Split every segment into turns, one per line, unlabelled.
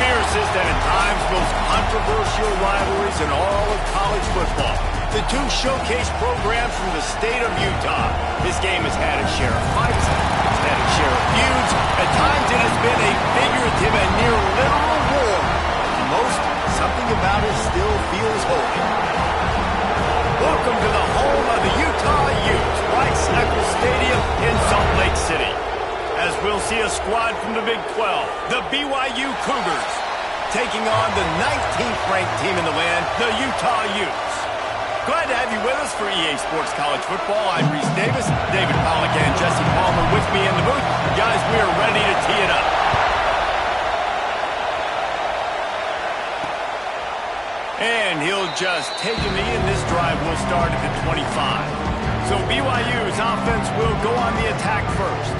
fiercest and at times most controversial rivalries in all of college football. The two showcase programs from the state of Utah. This game has had its share of fights, it's had its share of feuds. At times it has been a figurative and near literal war. To most, something about it still feels holy. Welcome to the home of the Utah Utes, Rice-Eccles Stadium in Salt Lake City. As we'll see a squad from the Big 12, the BYU Cougars, taking on the 19th ranked team in the land, the Utah Utes. Glad to have you with us for EA Sports College Football. I'm Reese Davis, David Pollack and Jesse Palmer with me in the booth. Guys, we are ready to tee it up. And he'll just take a knee, and this drive will start at the 25. So BYU's offense will go on the attack first.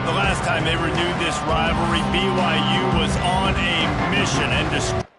The last time they renewed this rivalry, BYU was on a mission and the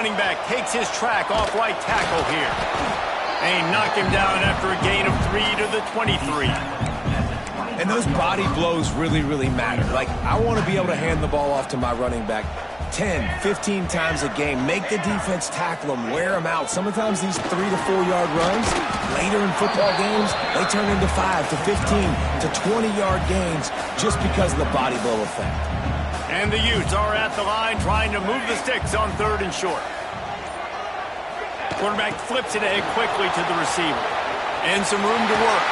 running back takes his track off right tackle here. And knock him down after a gain of 3 to the 23.
And those body blows really matter. Like, I want to be able to hand the ball off to my running back 10, 15 times a game. Make the defense tackle them, wear them out. Sometimes these 3 to 4 yard runs, later in football games, they turn into 5 to 15 to 20 yard gains just because of the body blow effect.
And the Utes are at the line trying to move the sticks on 3rd and short. Quarterback flips it ahead quickly to the receiver. And some room to work.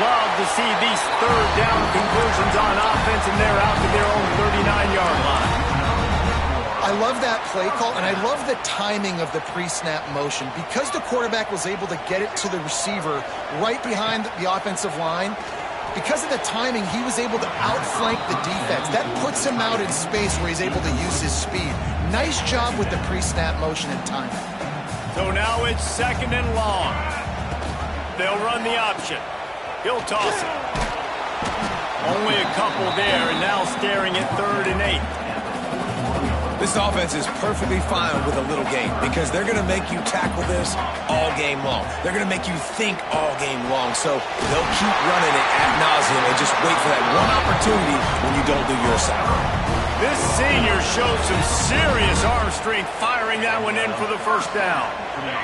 Love to see these 3rd down conversions on offense, and they're out to their own 39-yard line.
I love that play call, and I love the timing of the pre-snap motion. Because the quarterback was able to get it to the receiver right behind the offensive line, because of the timing, he was able to outflank the defense. That puts him out in space where he's able to use his speed. Nice job with the pre-snap motion and timing.
So now it's 2nd and long. They'll run the option. He'll toss it. Only a couple there, and now staring at 3rd and 8.
This offense is perfectly fine with a little game because they're going to make you tackle this all game long. They're going to make you think all game long. So they'll keep running it ad nauseum and just wait for that one opportunity when you don't do your assignment.
This senior shows some serious arm strength firing that one in for the 1st down.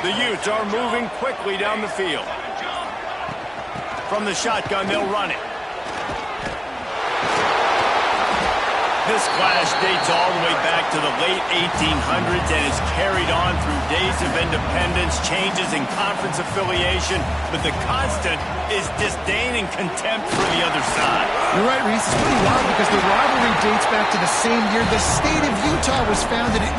The Utes are moving quickly down the field. From the shotgun, they'll run it. This clash dates all the way back to the late 1800s and is carried on through days of independence, changes in conference affiliation, but the constant is disdain and contempt for the other side.
You're right, Reese. It's pretty wild because the rivalry dates back to the same year the state of Utah was founded in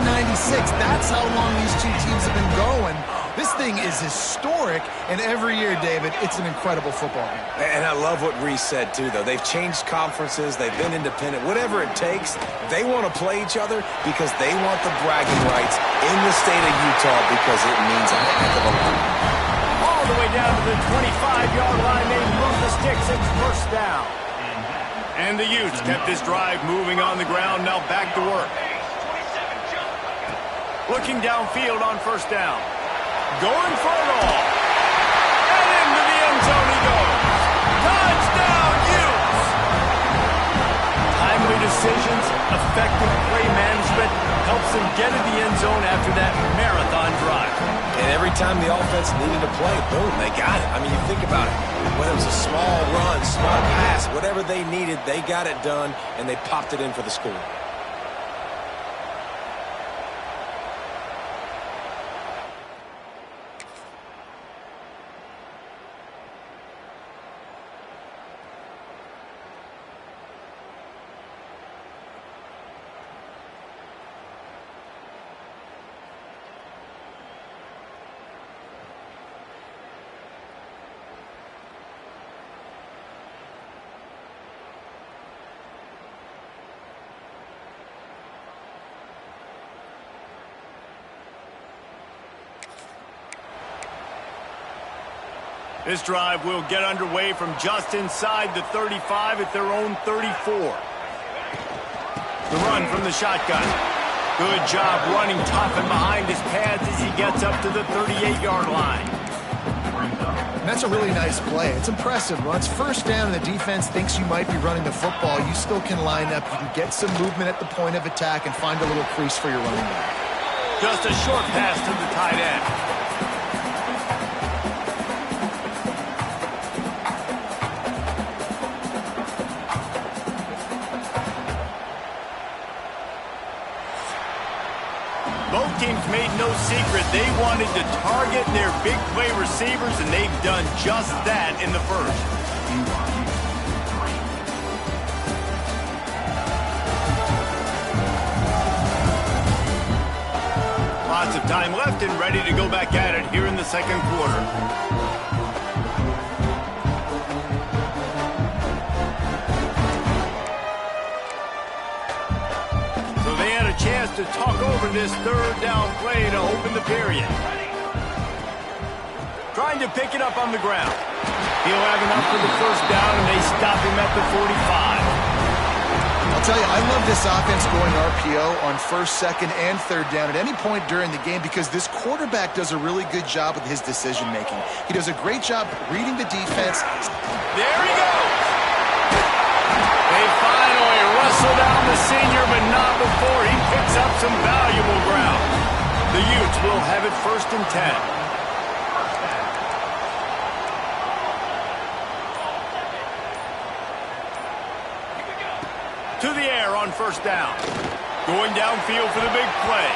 1896. That's how long these two teams have been going. This thing is historic, and every year, David, it's an incredible football game.
And I love what Reese said, too, though. They've changed conferences. They've been independent. Whatever it takes, they want to play each other because they want the bragging rights in the state of Utah because it means a heck of a lot.
All the way down to the 25-yard line, they move the sticks. It's 1st down. And the Utes kept this drive moving on the ground, now back to work. Looking downfield on 1st down. Going for it all. And into the end zone he goes. Touchdown, Utes! Timely decisions, effective play management helps them get to the end zone after that marathon drive.
And every time the offense needed to play, boom, they got it. I mean, you think about it. Whether it was a small run, small pass, whatever they needed, they got it done, and they popped it in for the score.
This drive will get underway from just inside the 35 at their own 34. The run from the shotgun. Good job running tough and behind his pads as he gets up to the 38-yard line.
And that's a really nice play. It's impressive. Well, it's first down and the defense thinks you might be running the football. You still can line up. You can get some movement at the point of attack and find a little crease for your running back.
Just a short pass to the tight end. Both teams made no secret they wanted to target their big play receivers, and they've done just that in the first. Lots of time left and ready to go back at it here in the second quarter. Chance to talk over this third down play to open the period. Trying to pick it up on the ground. He'll have enough for the first down, and they stop him at the 45.
I'll tell you, I love this offense going RPO on first, second, and third down at any point during the game because this quarterback does a really good job with his decision-making. He does a great job reading the defense.
There he goes. They finally wrestle down the senior, but not before he picks up some valuable ground. The Utes will have it 1st and 10. To the air on first down. Going downfield for the big play.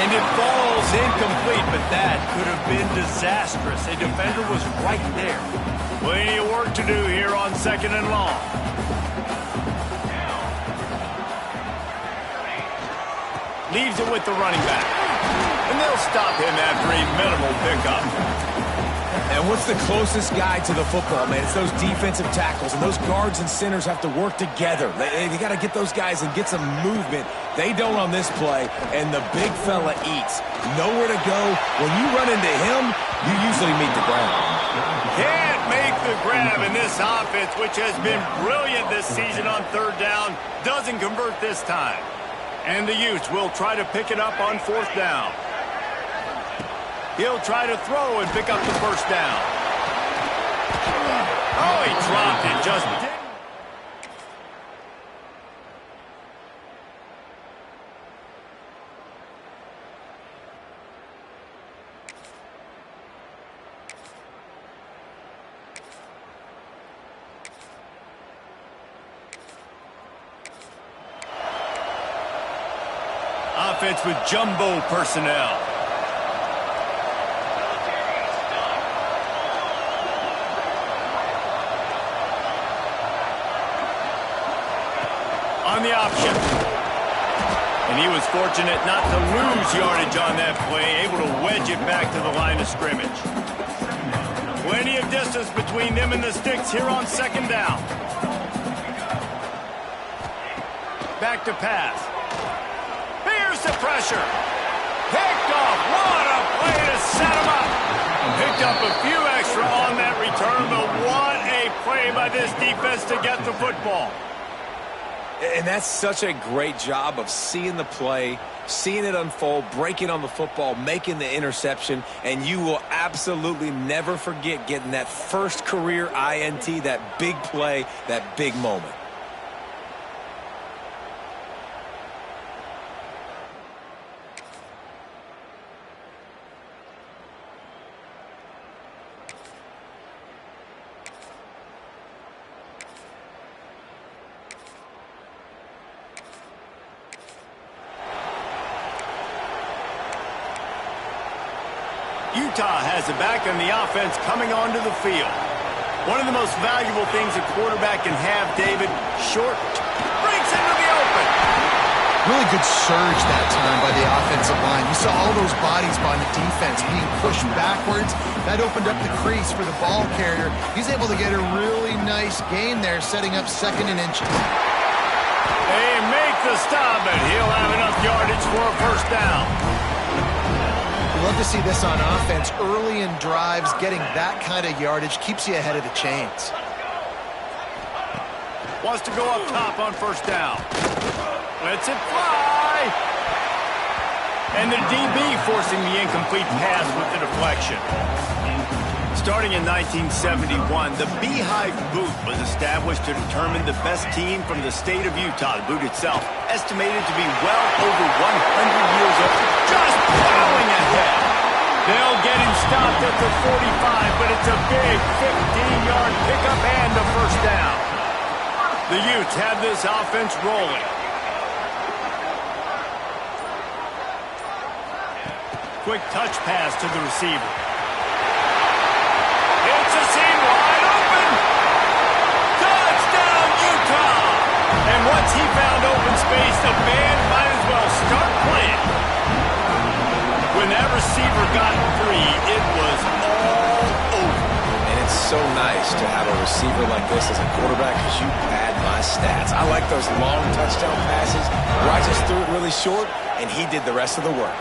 And it falls incomplete, but that could have been disastrous. A defender was right there. Plenty of work to do here on 2nd and long. Leaves it with the running back. And they'll stop him after a minimal pickup.
And what's the closest guy to the football, man? It's those defensive tackles, and those guards and centers have to work together. They got to get those guys and get some movement. They don't on this play, and the big fella eats. Nowhere to go. When you run into him, you usually meet the ground.
Can't make the grab in this offense, which has been brilliant this season on third down. Doesn't convert this time. And the Utes will try to pick it up on 4th down. He'll try to throw and pick up the first down. Oh, he dropped it. Just didn't. Offense with jumbo personnel. On the option. And he was fortunate not to lose yardage on that play, able to wedge it back to the line of scrimmage. Plenty of distance between them and the sticks here on 2nd down. Back to pass. Here's the pressure. Picked off. What a play to set him up. Picked up a few extra on that return, but what a play by this defense to get the football.
And that's such a great job of seeing the play, seeing it unfold, breaking on the football, making the interception, and you will absolutely never forget getting that first career INT, that big play, that big moment.
Utah has it back on the offense coming onto the field. One of the most valuable things a quarterback can have, David, short, breaks into the open.
Really good surge that time by the offensive line. You saw all those bodies by the defense being pushed backwards. That opened up the crease for the ball carrier. He's able to get a really nice gain there, setting up 2nd and inches.
They make the stop, and he'll have enough yardage for a first down.
Love to see this on offense. Early in drives, getting that kind of yardage keeps you ahead of the chains.
Wants to go up top on first down. Lets it fly. And the DB forcing the incomplete pass with the deflection. Starting in 1971, the Beehive Boot was established to determine the best team from the state of Utah. The boot itself, estimated to be well over 100 years old, just plowing ahead. They'll get him stopped at the 45, but it's a big 15-yard pickup and a first down. The Utes have this offense rolling. Quick touch pass to the receiver. It's a seam wide open. Touchdown, Utah! And once he found open space, the band might as well start playing. When that receiver got free, it was all over.
And it's so nice to have a receiver like this as a quarterback because you pad my stats. I like those long touchdown passes where I just threw it really short and he did the rest of the work.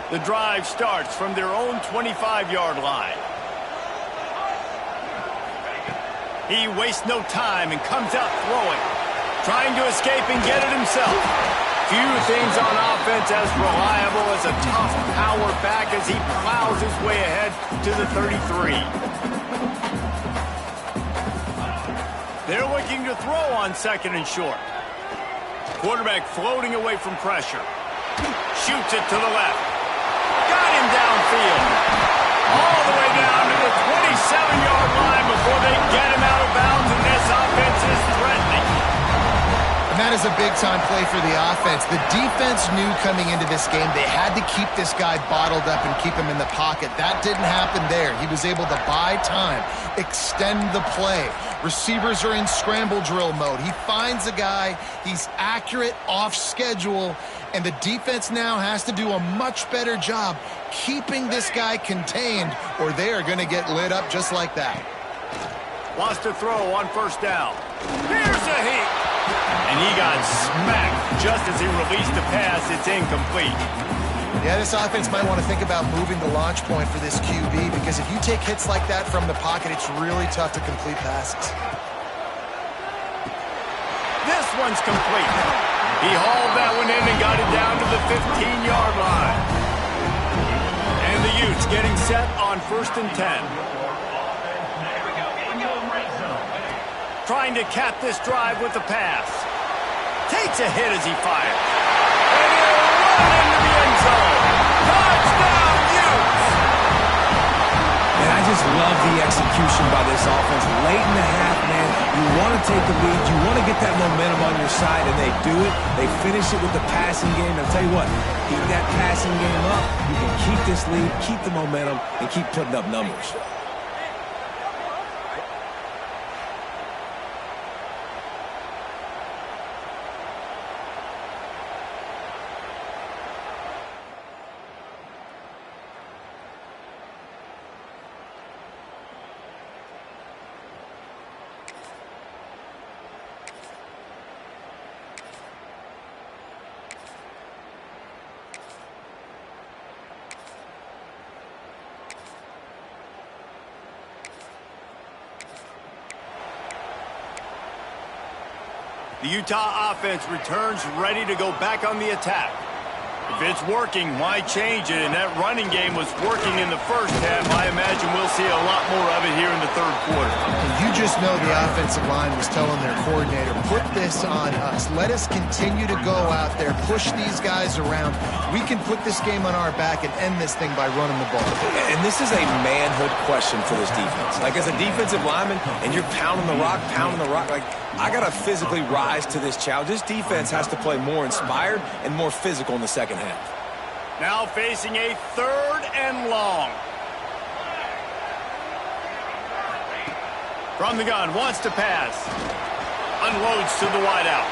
The drive starts from their own 25-yard line. He wastes no time and comes out throwing, trying to escape and get it himself. Few things on offense as reliable as a tough power back as he plows his way ahead to the 33. They're looking to throw on 2nd and short. Quarterback floating away from pressure. Shoots it to the left. Got him downfield. All the way down to the 27-yard line before they get him out of bounds, and this offense is threatening.
And that is a big-time play for the offense. The defense knew coming into this game they had to keep this guy bottled up and keep him in the pocket. That didn't happen there. He was able to buy time, extend the play. Receivers are in scramble drill mode. He finds a guy. He's accurate, off schedule, and the defense now has to do a much better job keeping this guy contained, or they are going to get lit up just like that.
Wants to throw on first down. Here's a heat. And he got smacked just as he released the pass. It's incomplete.
Yeah, this offense might want to think about moving the launch point for this QB, because if you take hits like that from the pocket, it's really tough to complete passes.
This one's complete. He hauled that one in and got it down to the 15-yard line. And the Utes getting set on 1st and 10. Trying to cap this drive with the pass. Takes a hit as he fires. And he'll run into the end zone. Touchdown, Utes!
And I just love the execution by this offense. Late in the half, man, you want to take the lead. You want to get that momentum on your side, and they do it. They finish it with the passing game. I'll tell you what, keep that passing game up. You can keep this lead, keep the momentum, and keep putting up numbers.
The Utah offense returns ready to go back on the attack. If it's working, why change it? And that running game was working in the first half. I imagine we'll see a lot more of it here in the third quarter.
You just know the offensive line was telling their coordinator, put this on us. Let us continue to go out there, push these guys around. We can put this game on our back and end this thing by running the ball.
And this is a manhood question for this defense. Like, as a defensive lineman, and you're pounding the rock, like, I got to physically rise to this challenge. This defense has to play more inspired and more physical in the second half.
Now facing a 3rd and long. From the gun, wants to pass. Unloads to the wideout.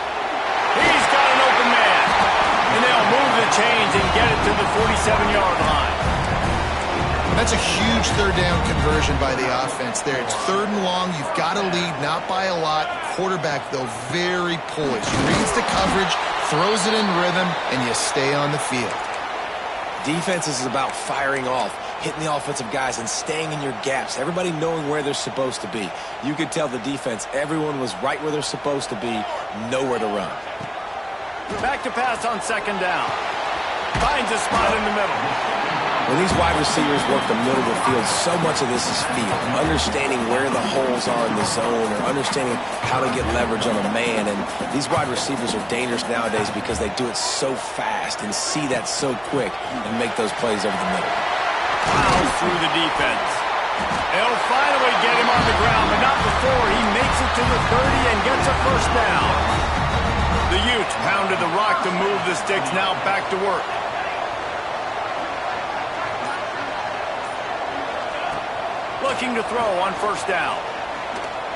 He's got an open man. And they'll move the chains and get it to the 47-yard line.
That's a huge 3rd down conversion by the offense there. It's 3rd and long. You've got to lead, not by a lot. Quarterback, though, very poised. Reads the coverage, throws it in rhythm, and you stay on the field.
Defense is about firing off, hitting the offensive guys, and staying in your gaps. Everybody knowing where they're supposed to be. You could tell the defense, everyone was right where they're supposed to be, nowhere to run.
Back to pass on 2nd down. Finds a spot in the middle.
When these wide receivers work the middle of the field, so much of this is feel. Understanding where the holes are in the zone, or understanding how to get leverage on a man. And these wide receivers are dangerous nowadays because they do it so fast and see that so quick and make those plays over the middle.
Plows through the defense. They'll finally get him on the ground, but not before he makes it to the 30 and gets a 1st down. The Utes pounded the rock to move the sticks, now back to work. Looking to throw on 1st down.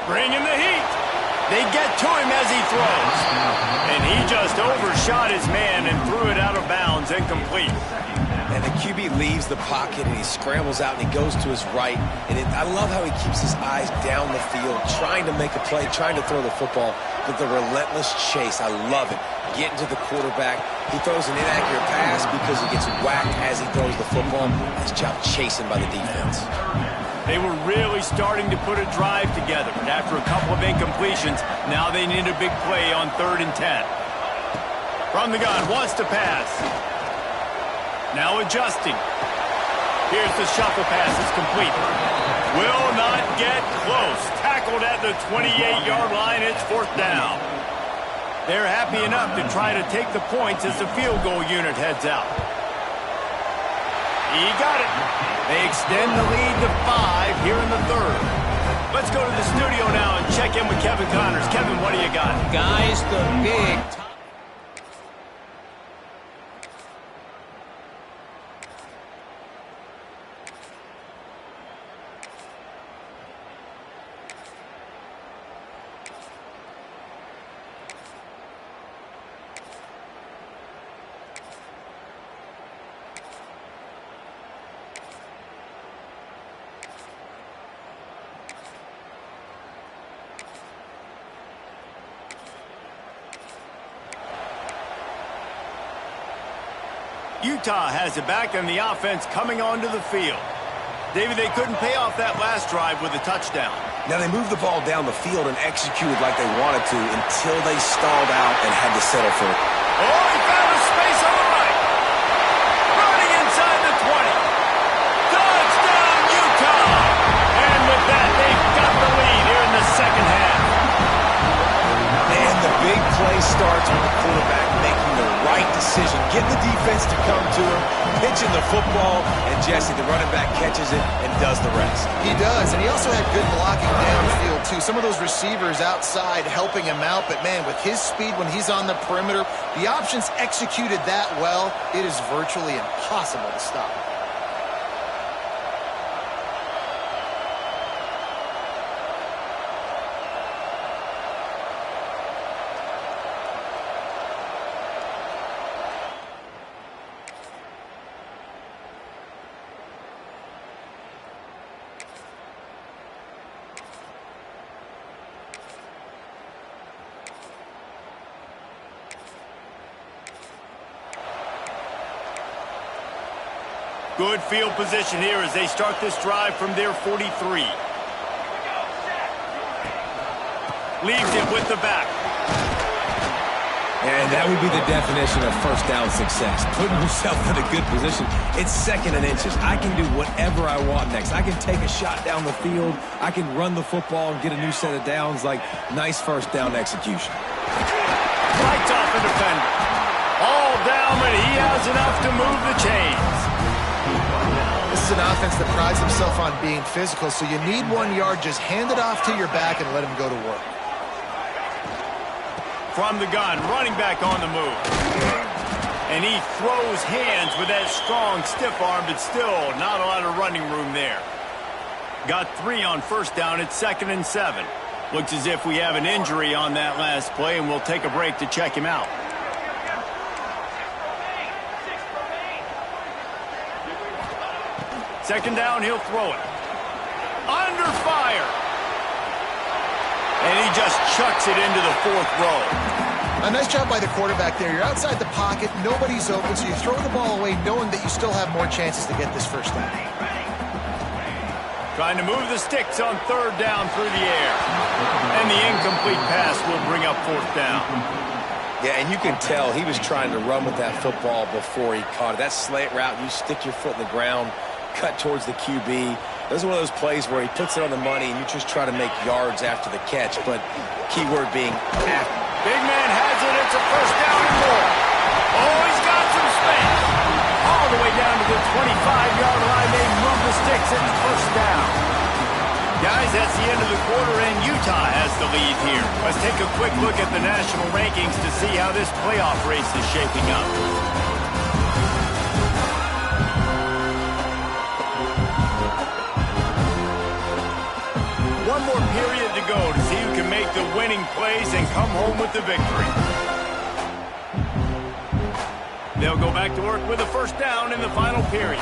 Bring in the heat. They get to him as he throws. And he just overshot his man and threw it out of bounds, incomplete.
And the QB leaves the pocket and he scrambles out and he goes to his right. And I love how he keeps his eyes down the field, trying to make a play, trying to throw the football. But the relentless chase, I love it. Getting to the quarterback. He throws an inaccurate pass because he gets whacked as he throws the football. Nice job chasing by the defense.
They were really starting to put a drive together. After a couple of incompletions, now they need a big play on 3rd and 10. From the gun, wants to pass. Now adjusting. Here's the shuffle pass. It's complete. Will not get close. Tackled at the 28-yard line. It's 4th down. They're happy enough to try to take the points as the field goal unit heads out. He got it. They extend the lead to 5 here in the 3rd. Let's go to the studio now and check in with Kevin Connors. Kevin, what do you got?
Guys, the big...
Utah has it back and the offense coming onto the field. David, they couldn't pay off that last drive with a touchdown.
Now, they moved the ball down the field and executed like they wanted to until they stalled out and had to settle for it.
Oh, he found a space on the right. Running inside the 20. Touchdown, Utah! And with that, they've got the lead here in the 2nd half.
And the big play starts with the quarterback making the right decision, getting the defense to come to him, pitching the football, and Jesse, the running back, catches it and does the rest.
He does, and he also had good blocking downfield, too. Some of those receivers outside helping him out, but, man, with his speed when he's on the perimeter, the options executed that well, it is virtually impossible to stop.
Good field position here as they start this drive from their 43. Leaves it with the back.
And that would be the definition of first down success. Putting yourself in a good position. It's second and inches. I can do whatever I want next. I can take a shot down the field. I can run the football and get a new set of downs. Like, nice first down execution.
Lights off the defender. All down, but he has enough to move the chains.
This is an offense that prides himself on being physical, so you need 1 yard. Just hand it off to your back and let him go to work.
From the gun, running back on the move. And he throws hands with that strong, stiff arm, but still not a lot of running room there. Got 3 on first down. It's 2nd and 7. Looks as if we have an injury on that last play, and we'll take a break to check him out. Second down, he'll throw it. Under fire. And he just chucks it into the 4th row.
A nice job by the quarterback there. You're outside the pocket, nobody's open, so you throw the ball away knowing that you still have more chances to get this first down.
Trying to move the sticks on 3rd down through the air. And the incomplete pass will bring up 4th down.
Yeah, and you can tell he was trying to run with that football before he caught it. That slant route, you stick your foot in the ground, cut towards the QB. This is one of those plays where he puts it on the money and you just try to make yards after the catch, but key word being after.
Big man has it. It's a first down and more. Oh, he's got some space. All the way down to the 25-yard line. They move the sticks. It's first down. Guys, that's the end of the quarter, and Utah has the lead here. Let's take a quick look at the national rankings to see how this playoff race is shaping up. One more period to go to see who can make the winning plays and come home with the victory. They'll go back to work with a first down in the final period.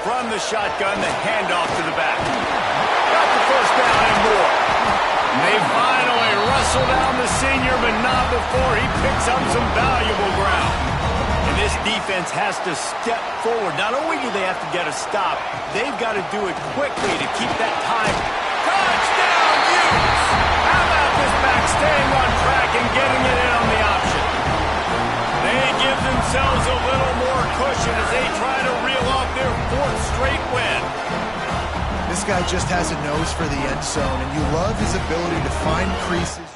From the shotgun, the handoff to the back. Got the first down and more. They finally wrestle down the senior, but not before he picks up some valuable ground. And this defense has to step forward. Not only do they have to get a stop, they've got to do it quickly to keep that time. Touchdown, Utes! How about this back staying on track and getting it in on the option? They give themselves a little more cushion as they try to reel off their 4th straight win.
This guy just has a nose for the end zone, and you love his ability to find creases.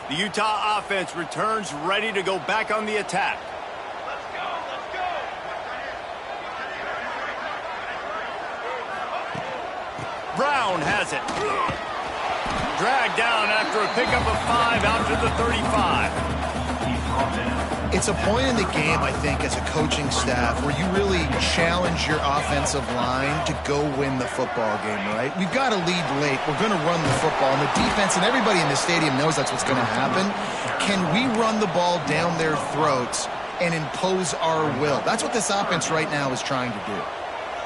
The Utah offense returns ready to go back on the attack.
Let's go.
Brown has it. Dragged down after a pickup of 5 out to the 35.
It's a point in the game, I think, as a coaching staff where you really challenge your offensive line to go win the football game, right? We've got to lead late. We're going to run the football. And the defense and everybody in the stadium knows that's what's going to happen. Can we run the ball down their throats and impose our will? That's what this offense right now is trying to do.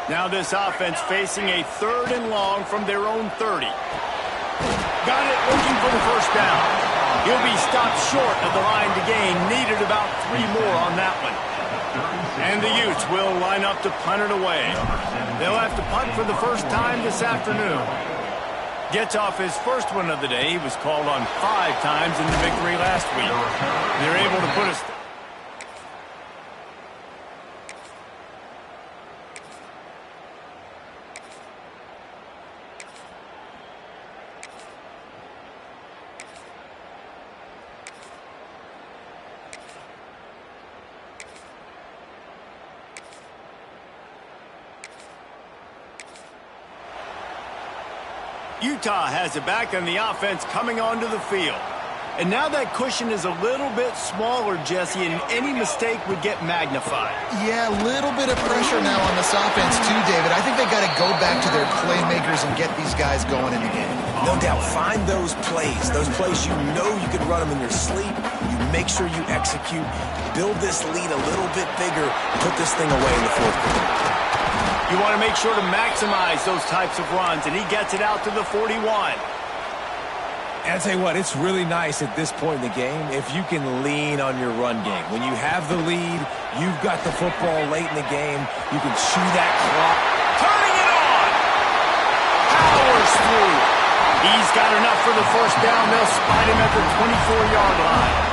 Now this offense facing a 3rd and long from their own 30. Got it looking for the first down. He'll be stopped short of the line to gain. Needed about 3 more on that one. And the Utes will line up to punt it away. They'll have to punt for the first time this afternoon. Gets off his first one of the day. He was called on 5 times in the victory last week. They're able to put us... Utah has it back, and the offense coming onto the field. And now that cushion is a little bit smaller, Jesse, and any mistake would get magnified.
Yeah, a little bit of pressure now on this offense too, David. I think they got to go back to their playmakers and get these guys going in the game.
No doubt, find those plays you know you can run them in your sleep. You make sure you execute, build this lead a little bit bigger, put this thing away in the fourth quarter.
You want to make sure to maximize those types of runs, and he gets it out to the 41.
And I'll tell you what, it's really nice at this point in the game if you can lean on your run game. When you have the lead, you've got the football late in the game, you can chew that clock.
Turning it on! Powers through. He's got enough for the first down. They'll spot him at the 24-yard line.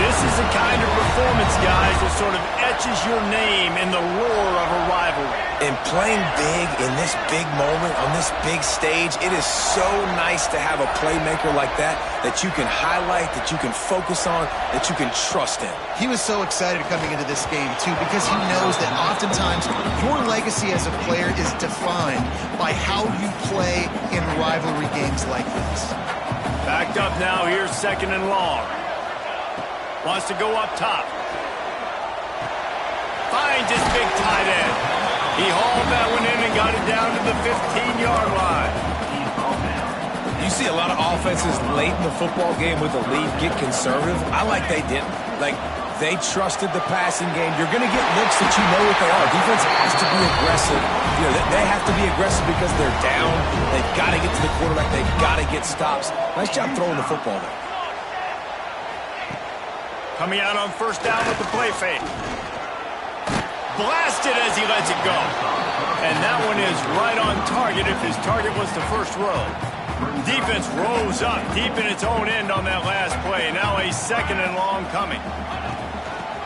This is the kind of performance, guys, that sort of etches your name in the roar of a rivalry.
And playing big in this big moment, on this big stage, it is so nice to have a playmaker like that you can highlight, that you can focus on, that you can trust in.
He was so excited coming into this game, too, because he knows that oftentimes your legacy as a player is defined by how you play in rivalry games like this.
Backed up now, here's second and long. Wants to go up top. Finds his big tight end. He hauled that one in and got it down to the 15-yard line.
You see a lot of offenses late in the football game with the lead get conservative. I like they didn't. Like, they trusted the passing game. You're going to get looks that you know what they are. Defense has to be aggressive. You know, they have to be aggressive because they're down. They've got to get to the quarterback. They've got to get stops. Nice job throwing the football there.
Coming out on first down with the play fake. Blasted as he lets it go. And that one is right on target if his target was the first row. Defense rose up deep in its own end on that last play. Now a second and long coming.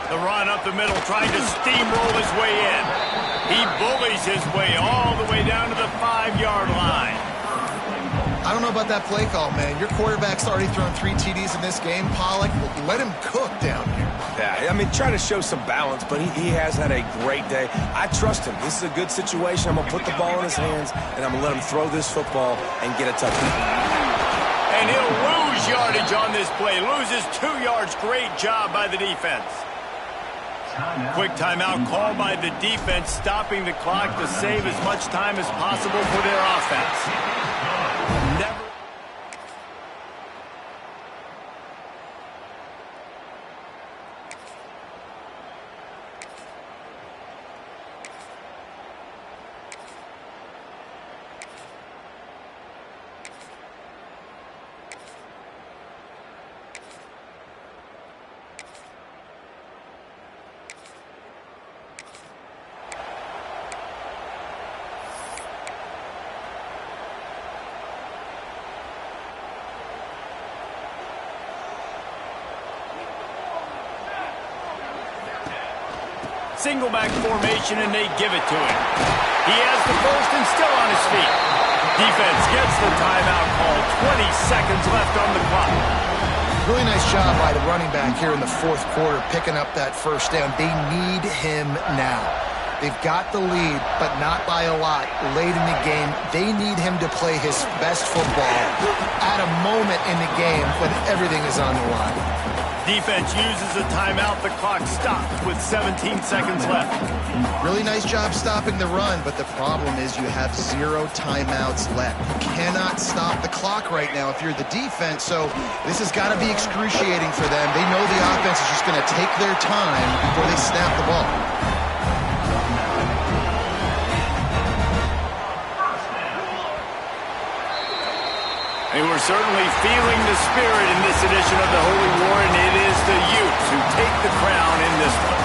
The run up the middle, trying to steamroll his way in. He bullies his way all the way down to the 5-yard line.
I don't know about that play call, man. Your quarterback's already thrown 3 TDs in this game. Pollock, let him cook down here.
Yeah, I mean, try to show some balance, but he has had a great day. I trust him. This is a good situation. I'm going to put the ball in his hands, and I'm going to let him throw this football and get a touchdown.
And he'll lose yardage on this play. Loses 2 yards. Great job by the defense. Quick timeout called by the defense, stopping the clock to save as much time as possible for their offense. Never. Single back formation, and they give it to him. He has the first and still on his feet. Defense gets the timeout call. 20 seconds left on the clock.
Really nice job by the running back here in the fourth quarter, picking up that first down. They need him now. They've got the lead, but not by a lot late in the game. They need him to play his best football at a moment in the game when everything is on the line.
Defense uses a timeout. The clock stops with 17 seconds left.
Really nice job stopping the run, but the problem is you have 0 timeouts left. You cannot stop the clock right now if you're the defense, so this has got to be excruciating for them. They know the offense is just going to take their time before they snap the ball.
And we're certainly feeling the spirit in this edition of the Holy War, and it is the Utes who take the crown in this one.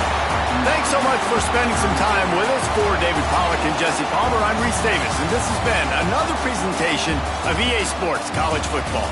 Thanks so much for spending some time with us. For David Pollock and Jesse Palmer, I'm Reese Davis, and this has been another presentation of EA Sports College Football.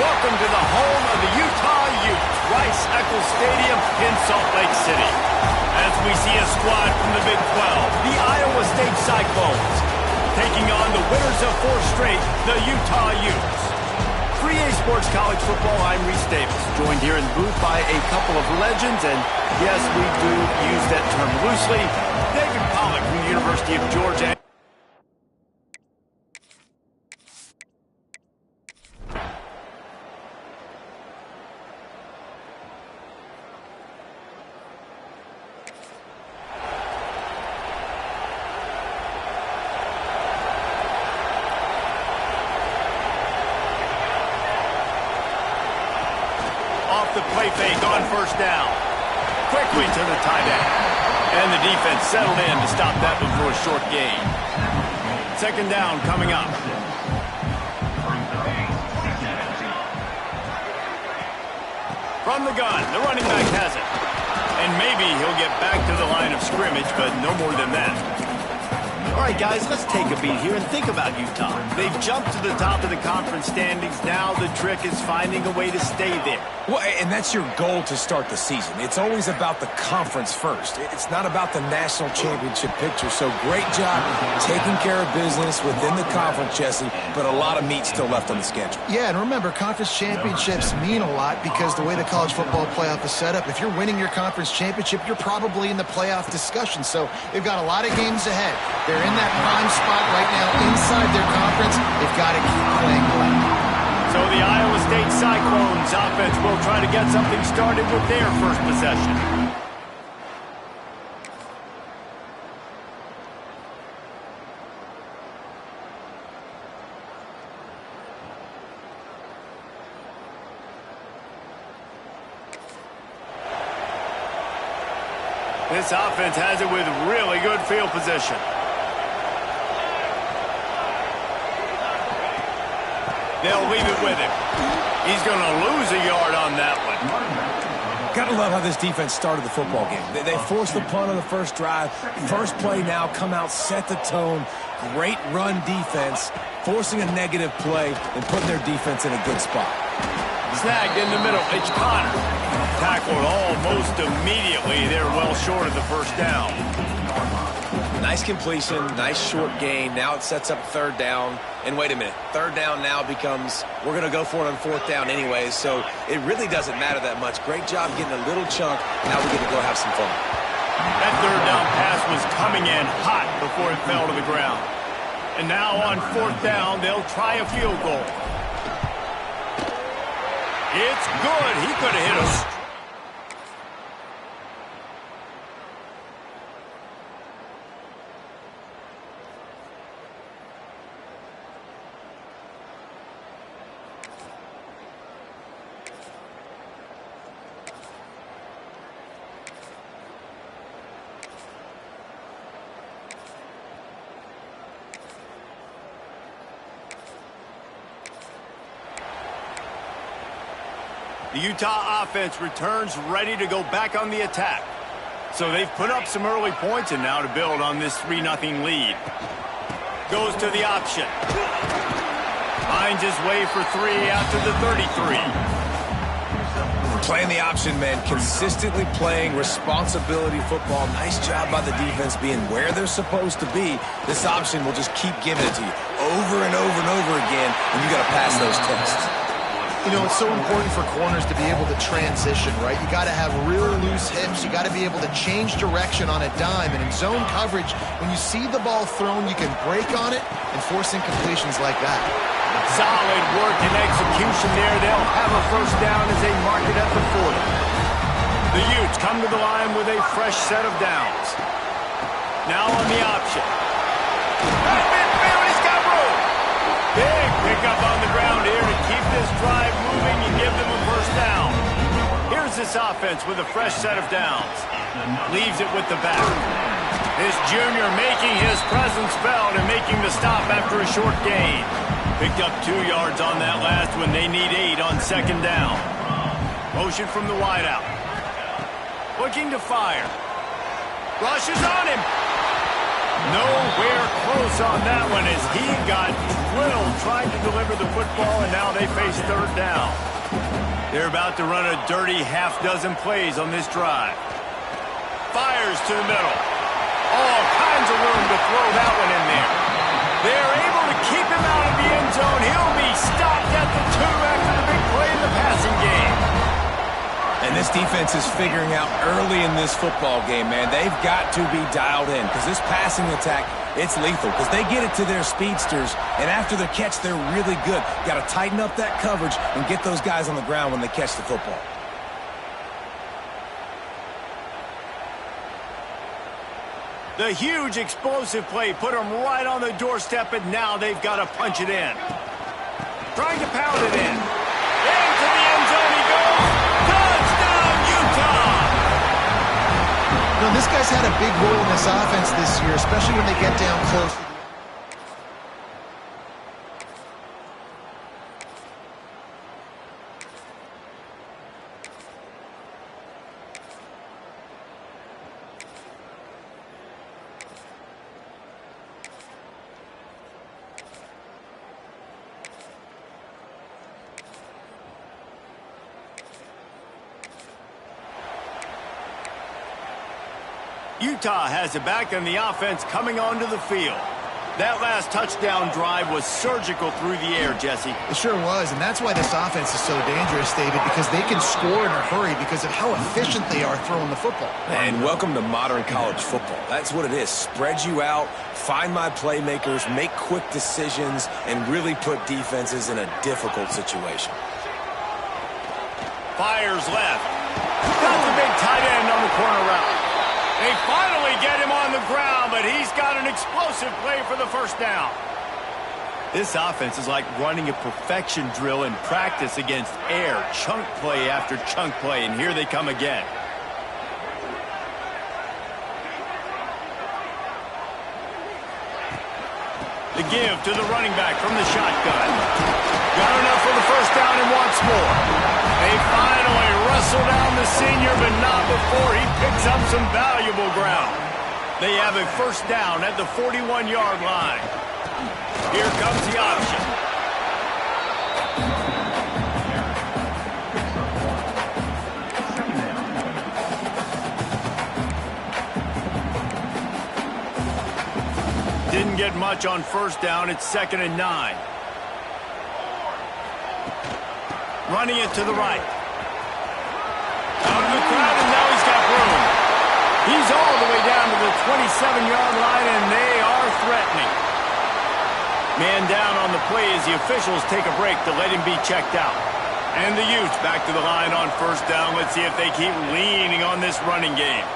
Welcome to the home of the Utah Utes, Rice-Eccles Stadium in Salt Lake City. As we see a squad from the Big 12, the Iowa State Cyclones, taking on the winners of 4 straight, the Utah Utes. For EA Sports College Football, I'm Reese Davis, joined here in the booth by a couple of legends, and yes, we do use that term loosely. David Pollack from the University of Georgia. Off the play fake on first down. Quickly to the tight end. And the defense settled in to stop that one for a short gain. Second down coming up. From the gun, the running back has it. And maybe he'll get back to the line of scrimmage, but no more than that. All right, guys, let's take a beat here and think about Utah. They've jumped to the top of the conference standings. Now the trick is finding a way to stay there.
Well, and that's your goal to start the season. It's always about the conference first. It's not about the national championship picture. So great job taking care of business within the conference, Jesse, but a lot of meat still left on the schedule.
Yeah, and remember, conference championships mean a lot because the way the college football playoff is set up, if you're winning your conference championship, you're probably in the playoff discussion. So they've got a lot of games ahead. They're in that prime spot right now inside their conference. They've got to keep playing well.
So the Iowa State Cyclones offense will try to get something started with their first possession. This offense has it with really good field position. They'll leave it with him. He's going to lose a yard on that one.
Gotta love how this defense started the football game. They forced the punt on the first drive. First play now, come out, set the tone. Great run defense, forcing a negative play and putting their defense in a good spot.
Snagged in the middle, it's Connor. Tackled almost immediately. They're well short of the first down.
Nice completion, nice short gain. Now it sets up third down. And wait a minute, third down now becomes, we're going to go for it on fourth down anyways, so it really doesn't matter that much. Great job getting a little chunk. Now we get to go have some fun.
That third down pass was coming in hot before it fell to the ground. And now on fourth down, they'll try a field goal. It's good. He could have hit us. The Utah offense returns ready to go back on the attack. So they've put up some early points and now to build on this 3-0 lead. Goes to the option. Finds his way for 3 out to the 33.
Playing the option, man. Consistently playing responsibility football. Nice job by the defense being where they're supposed to be. This option will just keep giving it to you over and over and over again, and you got to pass those tests.
You know, it's so important for corners to be able to transition, right? You got to have real loose hips. You got to be able to change direction on a dime. And in zone coverage, when you see the ball thrown, you can break on it and force incompletions like that.
Solid work and execution there. They'll have a first down as they mark it at the 40. The Utes come to the line with a fresh set of downs. Now on the option. He's got room. Big pickup on the ground here to keep this drive moving and give them a first down. Here's this offense with a fresh set of downs. Leaves it with the back. This junior making his presence felt and making the stop after a short gain. Picked up 2 yards on that last one. They need 8 on second down. Motion from the wideout. Looking to fire. Rushes on him. Nowhere close on that one as he got drilled trying to deliver the football, and now they face third down. They're about to run a dirty half-dozen plays on this drive. Fires to the middle. All kinds of room to throw that one in there. They're able to keep him out of the end zone. He'll be stopped at the 2 after the big play in the passing game.
And this defense is figuring out early in this football game, man. They've got to be dialed in because this passing attack, it's lethal because they get it to their speedsters, and after the catch, they're really good. Got to tighten up that coverage and get those guys on the ground when they catch the football.
The huge explosive play put them right on the doorstep, and now they've got to punch it in. Trying to pound it in. Into the end zone he goes. Touchdown, Utah!
You know, this guy's had a big role in this offense this year, especially when they get down close.
Utah has it back, and the offense coming onto the field. That last touchdown drive was surgical through the air, Jesse.
It sure was, and that's why this offense is so dangerous, David, because they can score in a hurry because of how efficient they are throwing the football.
And welcome to modern college football. That's what it is. Spread you out, find my playmakers, make quick decisions, and really put defenses in a difficult situation.
Fires left. That's a big tight end on the corner route. They finally get him on the ground, but he's got an explosive play for the first down. This offense is like running a perfection drill in practice against air, chunk play after chunk play, and here they come again. The give to the running back from the shotgun. Got enough for the first down and wants more. They finally wrestle down the senior, but not before he picks up some valuable ground. They have a first down at the 41-yard line. Here comes the option. Didn't get much on first down. It's 2nd and 9. Running it to the right. Out of the crowd, and now he's got room. He's all the way down to the 27-yard line, and they are threatening. Man down on the play as the officials take a break to let him be checked out. And the Utes back to the line on first down. Let's see if they keep leaning on this running game.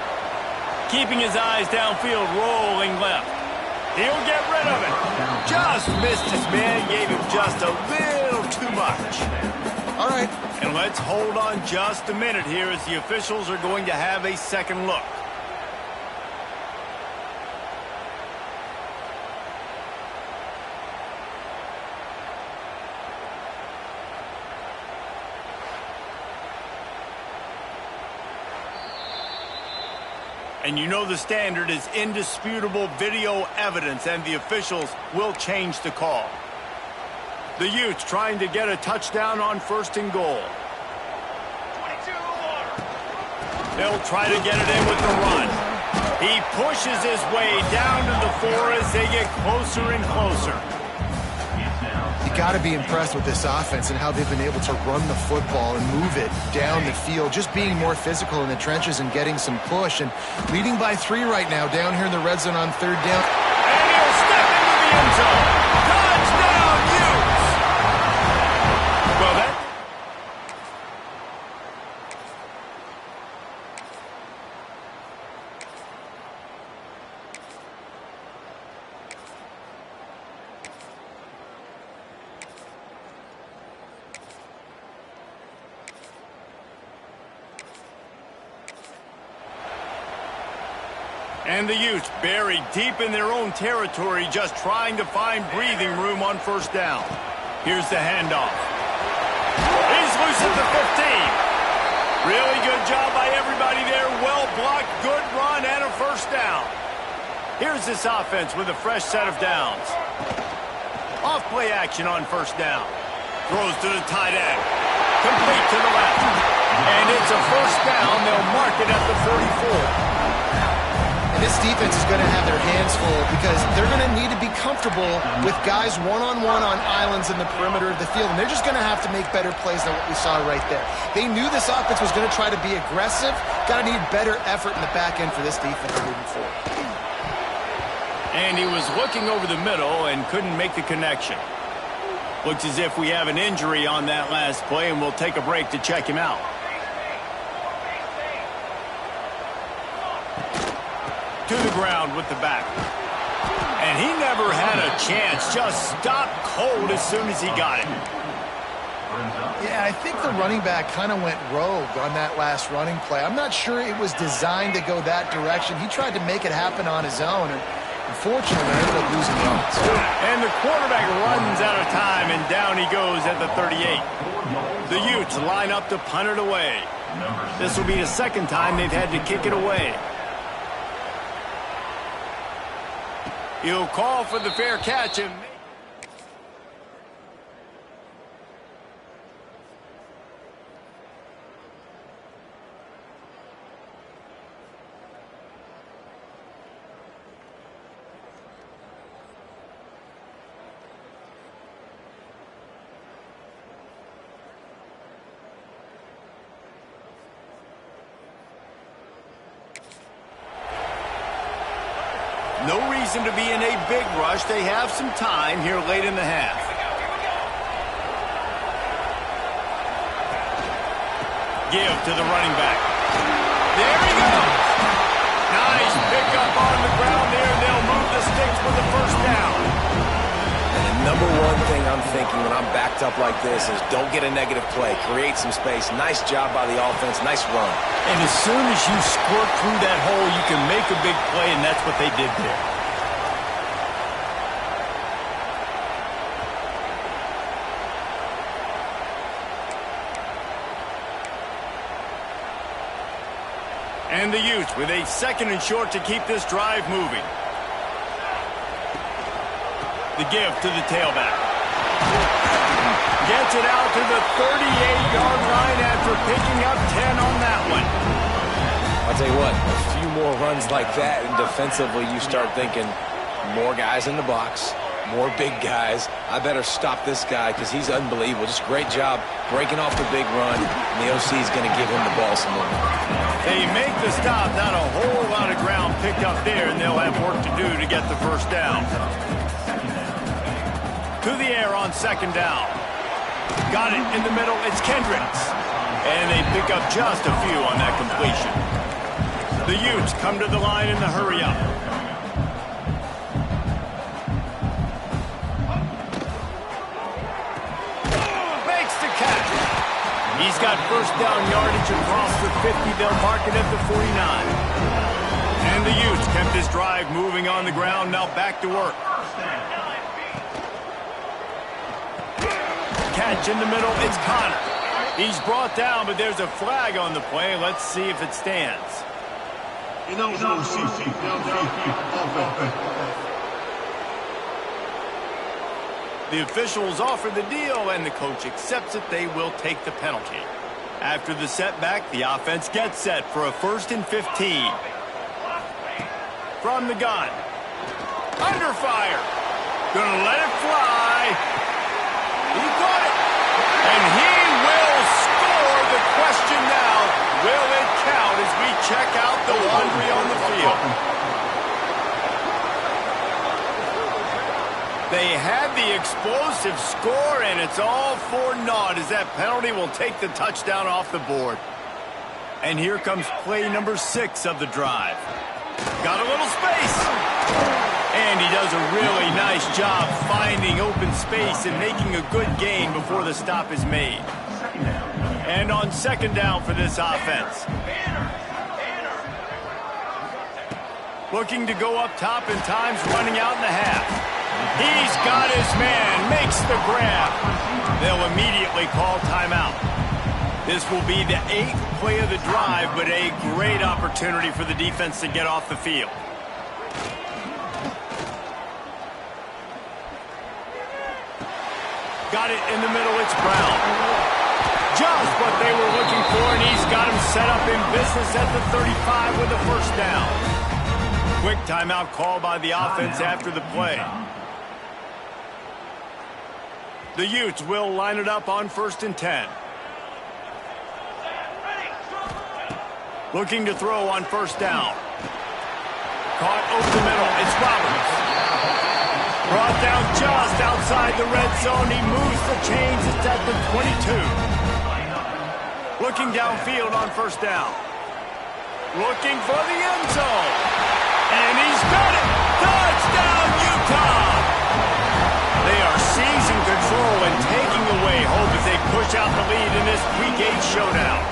Keeping his eyes downfield, rolling left. He'll get rid of it. Just missed his man, gave him just a little too much.
All right.
And let's hold on just a minute here as the officials are going to have a second look. And you know the standard is indisputable video evidence, and the officials will change the call. The Utes trying to get a touchdown on 1st and goal.
22 more.
They'll try to get it in with the run. He pushes his way down to the 4 as they get closer and closer.
You got to be impressed with this offense and how they've been able to run the football and move it down the field, just being more physical in the trenches and getting some push. And leading by 3 right now down here in the red zone on 3rd down.
And he'll step into the end zone. Touchdown, Utes! Well, that... And the Utes buried deep in their own territory, just trying to find breathing room on first down. Here's the handoff. He's loose at the 15. Really good job by everybody there. Well blocked, good run, and a first down. Here's this offense with a fresh set of downs. Off play action on first down. Throws to the tight end. Complete to the left. And it's a first down. They'll mark it at the 44.
And this defense is going to have their hands full because they're going to need to be comfortable with guys one-on-one on islands in the perimeter of the field. And they're just going to have to make better plays than what we saw right there. They knew this offense was going to try to be aggressive. Got to need better effort in the back end for this defense moving forward.
And he was looking over the middle and couldn't make the connection. Looks as if we have an injury on that last play, and we'll take a break to check him out. To the ground with the back. And he never had a chance. Just stopped cold as soon as he got it.
Yeah, I think the running back kind of went rogue on that last running play. I'm not sure it was designed to go that direction. He tried to make it happen on his own, and unfortunately, ended up losing yards.
And the quarterback runs out of time, and down he goes at the 38. The Utes line up to punt it away. This will be the second time they've had to kick it away. He'll call for the fair catch. And no reason to be in a big rush. They have some time here late in the half. Give to the running back. There he goes. Nice pickup on the ground there. They'll move the sticks with the first down.
And the number one thing I'm thinking when I'm backed up like this is don't get a negative play. Create some space. Nice job by the offense. Nice run.
And as soon as you squirt through that hole, you can make a big play, and that's what they did there. And the Utes with a 2nd and short to keep this drive moving. The give to the tailback. Gets it out to the 38-yard line after picking up 10 on that one.
I'll tell you what, a few more runs like that, and defensively you start thinking more guys in the box, more big guys. I better stop this guy because he's unbelievable. Just great job breaking off the big run, and the OC is going to give him the ball some more.
They make the stop, not a whole lot of ground picked up there, and they'll have work to do to get the first down. To the air on 2nd down. Got it in the middle, it's Kendricks. And they pick up just a few on that completion. The Utes come to the line in the hurry-up. Makes the catch. He's got first down yardage across the 50. They'll mark it at the 49. And the Utes kept this drive moving on the ground, now back to work. Catch in the middle, it's Connor. He's brought down, but there's a flag on the play. Let's see if it stands. The officials offer the deal, and the coach accepts it. They will take the penalty. After the setback, the offense gets set for a 1st and 15. From the gun. Under fire. Gonna let it fly. He got it. And he will score. The question now, will it count as we check out the laundry on the field? They had the explosive score, and it's all for naught as that penalty will take the touchdown off the board. And here comes play number 6 of the drive. Got a little space. And he does a really nice job finding open space and making a good gain before the stop is made. And on 2nd down for this offense. Looking to go up top, and time's running out in the half. He's got his man, makes the grab. They'll immediately call timeout. This will be the 8th play of the drive, but a great opportunity for the defense to get off the field. Got it in the middle, it's Brown. Just what they were looking for, and he's got him set up in business at the 35 with the first down. Quick timeout call by the offense after the play. The Utes will line it up on 1st and 10. Looking to throw on 1st down. Caught over the middle, it's Roberts. Brought down just outside the red zone. He moves the chains. It's at the 22. Looking downfield on 1st down. Looking for the end zone. And he's got it. Touchdown, Utah. They are seizing control and taking away hope as they push out the lead in this Week 8 showdown.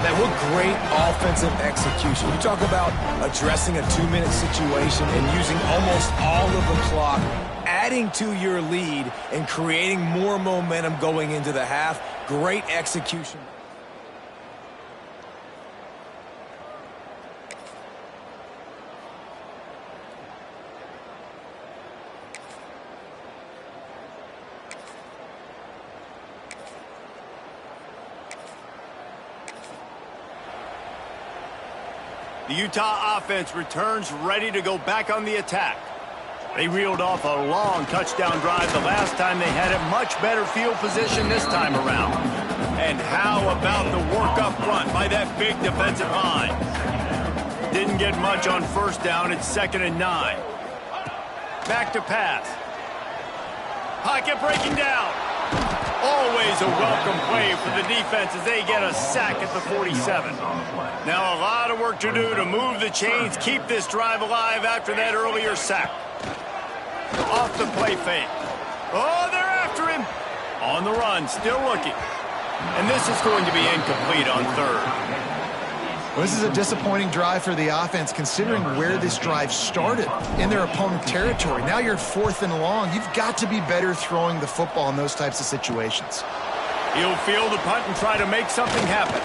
Man, what great offensive execution. You talk about addressing a 2-minute situation and using almost all of the clock, adding to your lead and creating more momentum going into the half. Great execution.
The Utah offense returns ready to go back on the attack. They reeled off a long touchdown drive the last time. They had a much better field position this time around. And how about the work up front by that big defensive line? Didn't get much on 1st down. It's 2nd and 9. Back to pass. Pocket breaking down. Always a welcome play for the defense as they get a sack at the 47. Now a lot of work to do to move the chains, keep this drive alive after that earlier sack. Off the play fake. Oh, they're after him. On the run, still looking. And this is going to be incomplete on 3rd.
Well, this is a disappointing drive for the offense considering where this drive started in their opponent territory. Now you're 4th and long. You've got to be better throwing the football in those types of situations.
He'll field the punt and try to make something happen.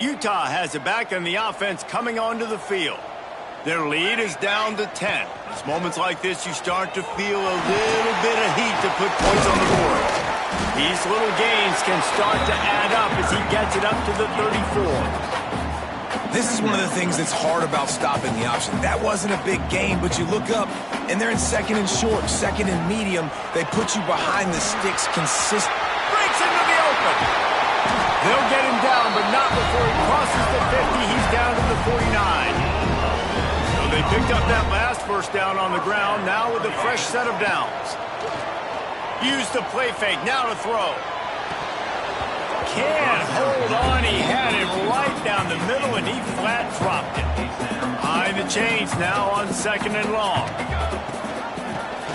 Utah has it back, and the offense coming onto the field. Their lead is down to 10. It's moments like this you start to feel a little bit of heat to put points on the board. These little gains can start to add up as he gets it up to the 34.
This is one of the things that's hard about stopping the option. That wasn't a big gain, but you look up, and they're in second and short, second and medium. They put you behind the sticks consistently.
Breaks into the open. They'll get him down, but not before he crosses the 50. He's down to the 49. So they picked up that last first down on the ground, now with a fresh set of downs. Use the play fake, now to throw. Can't hold on, he had it right down the middle, and he flat dropped it. Behind the chains now on second and long.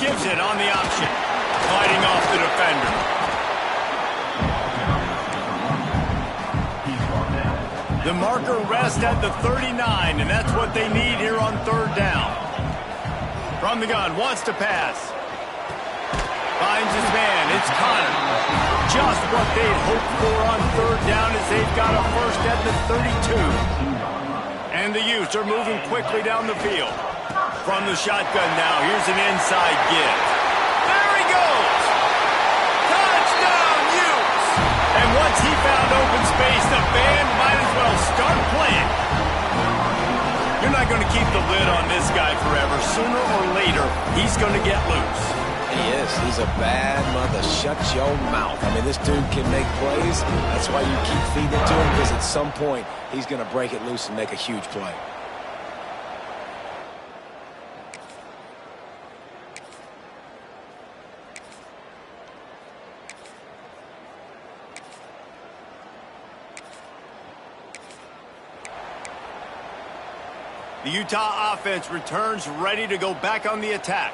Gives it on the option, fighting off the defender. The marker rests at the 39, and that's what they need here on third down. From the gun, wants to pass. Finds his man, it's Connor. Just what they'd hoped for on third down as they've got a first at the 32. And the Utes are moving quickly down the field. From the shotgun now, here's an inside give. There he goes! Touchdown, Utes! And once he found open space, the band might as well start playing. You're not going to keep the lid on this guy forever. Sooner or later, he's going to get loose.
He is. He's a bad mother. Shut your mouth. I mean, this dude can make plays. That's why you keep feeding it to him, because at some point, he's going to break it loose and make a huge play.
The Utah offense returns ready to go back on the attack.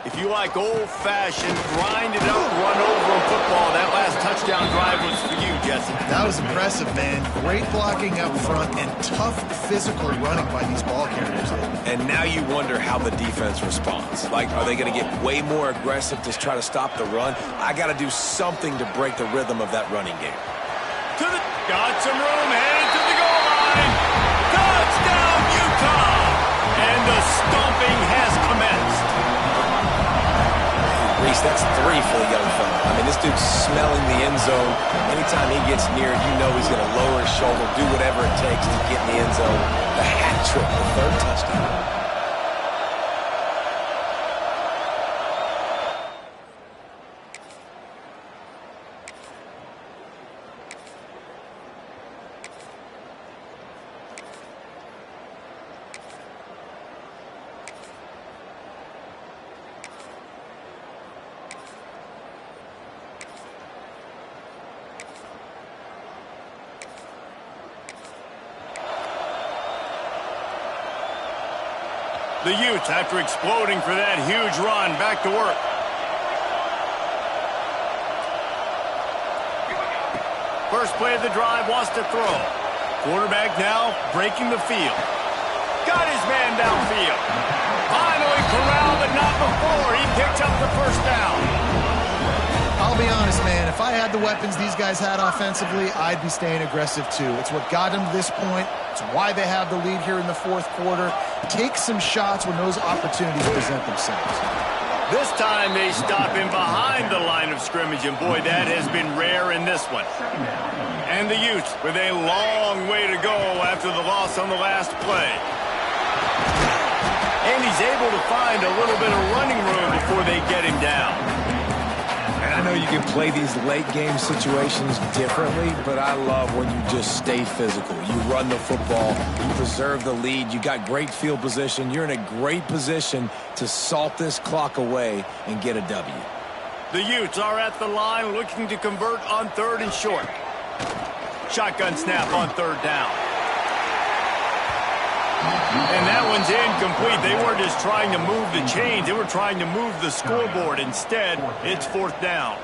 If you like old-fashioned, grind-it-up, run-over football, that last touchdown drive was for you, Jesse.
That was impressive, man. Great blocking up front and tough physical running by these ball carriers.
And now you wonder how the defense responds. Like, are they going to get way more aggressive to try to stop the run? I got to do something to break the rhythm of that running game.
Got some room, headed to the goal line. Touchdown, Utah! And the stomping has commenced.
Reese, that's 3 for the young fella. I mean, this dude's smelling the end zone. Anytime he gets near it, you know he's going to lower his shoulder, do whatever it takes to get in the end zone. The hat trick, the 3rd touchdown.
The Utes, after exploding for that huge run, back to work. First play of the drive, wants to throw. Quarterback now breaking the field. Got his man downfield. Finally corralled, but not before. He picks up the first down.
I'll be honest, man. If I had the weapons these guys had offensively, I'd be staying aggressive too. It's what got them to this point. It's why they have the lead here in the 4th quarter. Take some shots when those opportunities present themselves.
This time they stop him behind the line of scrimmage, and boy, that has been rare in this one. And the Utes with a long way to go after the loss on the last play. And he's able to find a little bit of running room before they get him down.
I know you can play these late-game situations differently, but I love when you just stay physical. You run the football, you preserve the lead, you got great field position, you're in a great position to salt this clock away and get a W.
The Utes are at the line looking to convert on 3rd and short. Shotgun snap on 3rd down. And that one's incomplete. They weren't just trying to move the chains. They were trying to move the scoreboard. Instead, it's 4th down.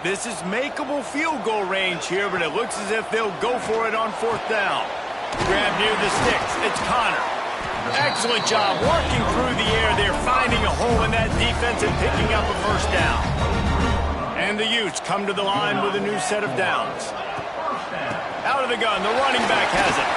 This is makeable field goal range here, but it looks as if they'll go for it on 4th down. Grab near the sticks. It's Connor. Excellent job working through the air. They're finding a hole in that defense and picking up a first down. And the Utes come to the line with a new set of downs. Out of the gun, the running back has it.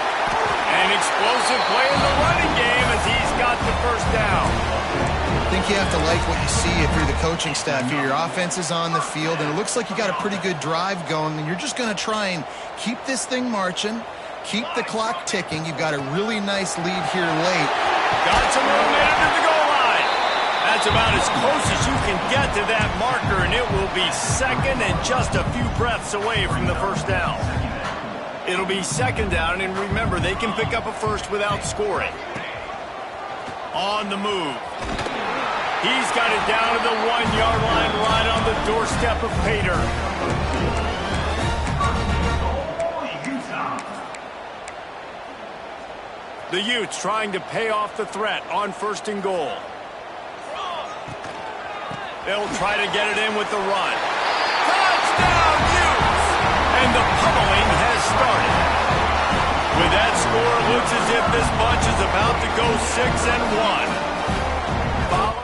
An explosive play in the running game as he's got the first down.
I think you have to like what you see if you're the coaching staff here. Your offense is on the field, and it looks like you got a pretty good drive going, and you're just going to try and keep this thing marching, keep the clock ticking. You've got a really nice lead here late.
Got some momentum to the goal line. That's about as close as you can get to that marker, and it will be second and just a few breaths away from the first down. It'll be second down, and remember, they can pick up a first without scoring. On the move. He's got it down to the 1-yard line, right on the doorstep of Pater. The Utes trying to pay off the threat on 1st and goal. They'll try to get it in with the run. Touchdown, Utes! And the pummeling has started. With that score, it looks as if this bunch is about to go 6-1. Follow.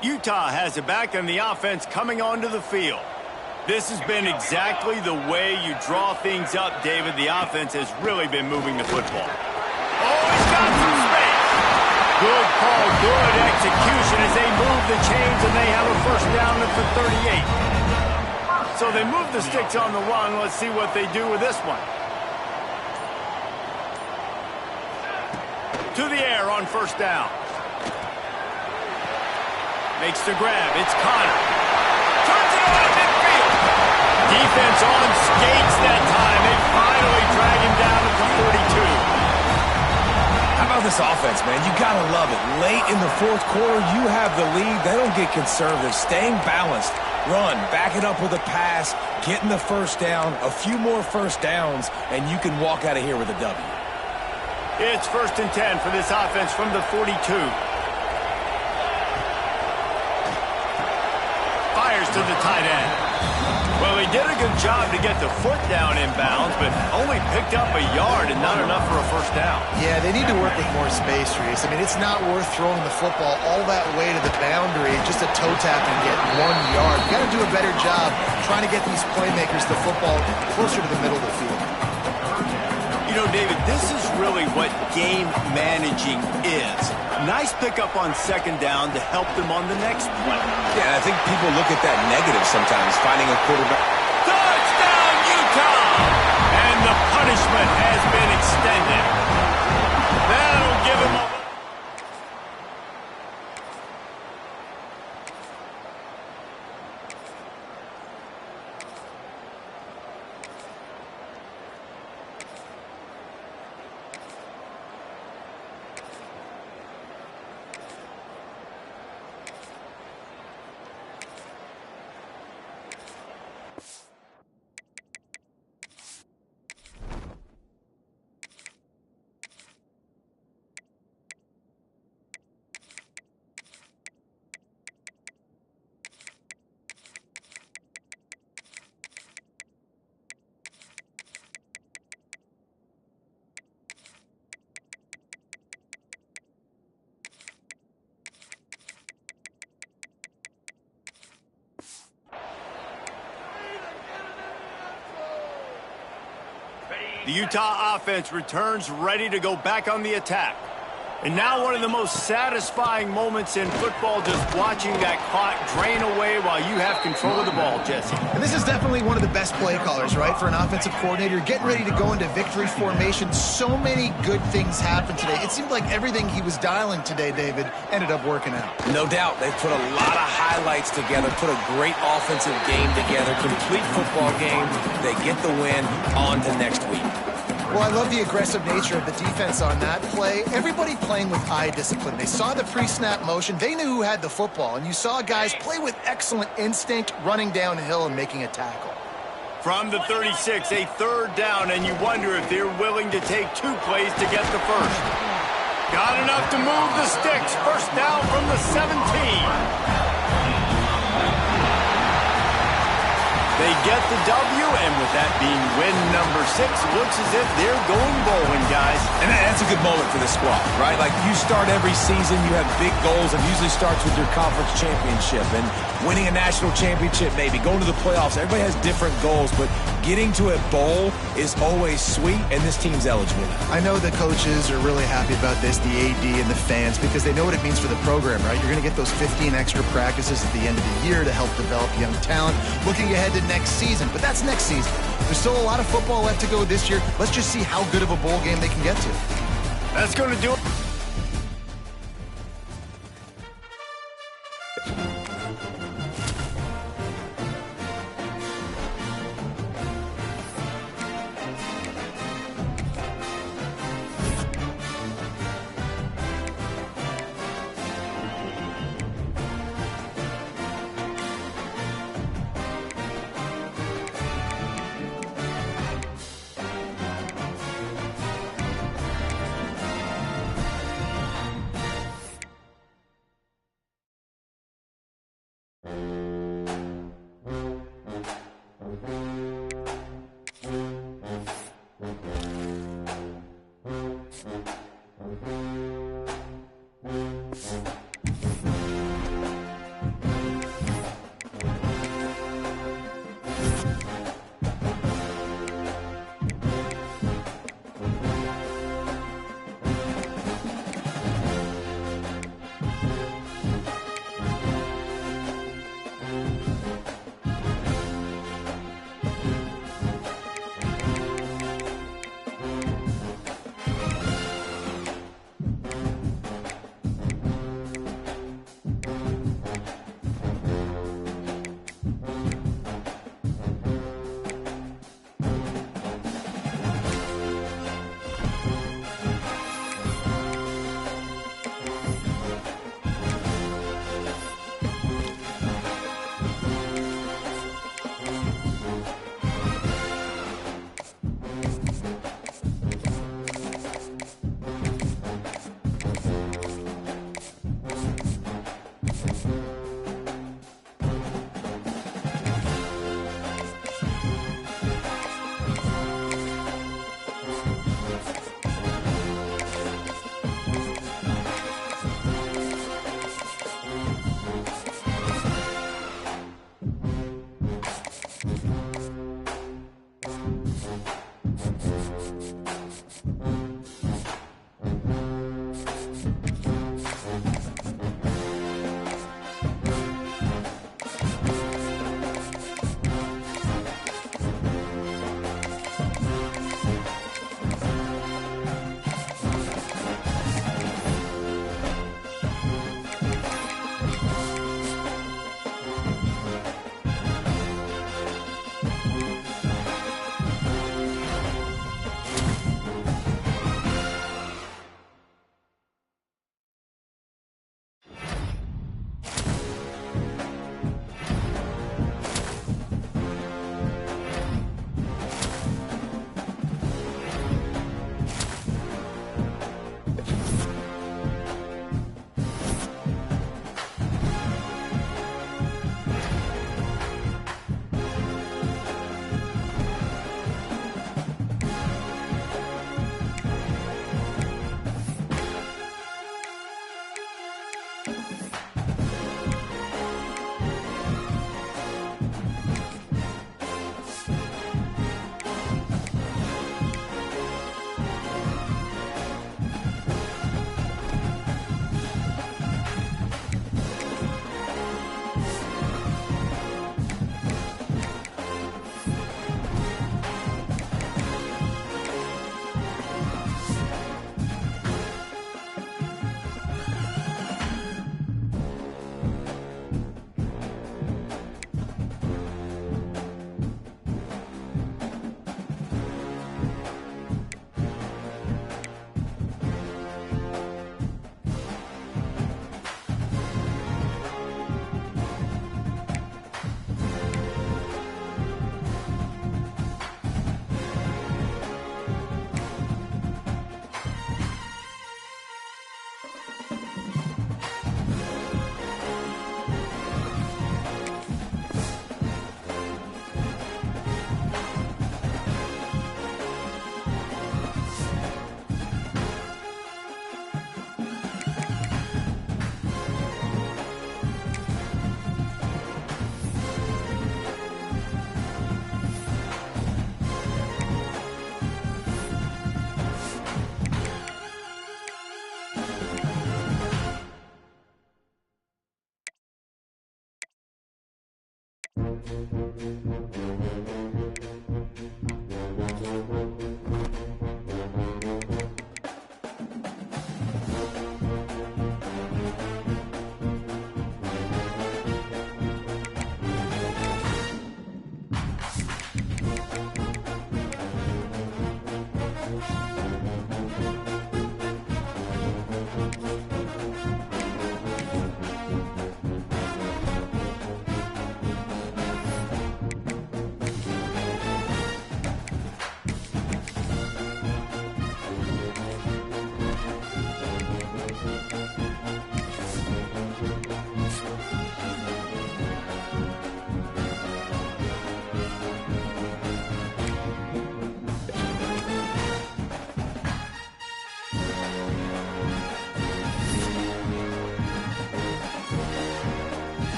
Utah has it back on the offense coming onto the field. This has been exactly the way you draw things up, David. The offense has really been moving the football. Oh, he's got some space. Good call, good execution as they move the chains, and they have a first down at the 38. So they move the sticks on the run. Let's see what they do with this one. To the air on first down. Makes the grab. It's Connor. Turns it over to midfield. Defense on skates that time. They finally drag him down at the 42.
How about this offense, man? You got to love it. Late in the 4th quarter, you have the lead. They don't get conservative. Staying balanced. Run. Back it up with a pass. Getting the first down. A few more first downs, and you can walk out of here with a W.
It's 1st and 10 for this offense from the 42. To the tight end. Well, he did a good job to get the foot down in bounds, but only picked up a yard and not enough for a first down.
Yeah, they need to work with more space, Reese. I mean, it's not worth throwing the football all that way to the boundary, just a toe tap and get 1 yard. You got to do a better job trying to get these playmakers the football closer to the middle of the field.
You know, David, this is really what game managing is. Nice pickup on 2nd down to help them on the next play.
Yeah, I think people look at that negative sometimes, finding a quarterback.
Touchdown, Utah! And the punishment has been extended. That'll give him a... The Utah offense returns ready to go back on the attack. And now one of the most satisfying moments in football, just watching that clock drain away while you have control of the ball, Jesse.
And this is definitely one of the best play callers, right, for an offensive coordinator. Getting ready to go into victory formation. So many good things happened today. It seemed like everything he was dialing today, David, ended up working out.
No doubt. They put a lot of highlights together, put a great offensive game together, complete football game. They get the win. On to next week.
Well, I love the aggressive nature of the defense on that play. Everybody playing with eye discipline. They saw the pre-snap motion. They knew who had the football. And you saw guys play with excellent instinct, running downhill and making a tackle.
From the 36, a third down, and you wonder if they're willing to take 2 plays to get the first. Got enough to move the sticks. First down from the 17. They get the W, and with that being win number 6, looks as if they're going bowling, guys.
And that's a good moment for the squad, right? Like, you start every season, you have big goals, and usually starts with your conference championship and winning a national championship, maybe going to the playoffs. Everybody has different goals, but getting to a bowl is always sweet, and this team's eligible.
I know the coaches are really happy about this, the AD and the fans, because they know what it means for the program, right? You're going to get those 15 extra practices at the end of the year to help develop young talent. Looking ahead to next season, but that's next season. There's still a lot of football left to go this year. Let's just see how good of a bowl game they can get to.
That's going to do it.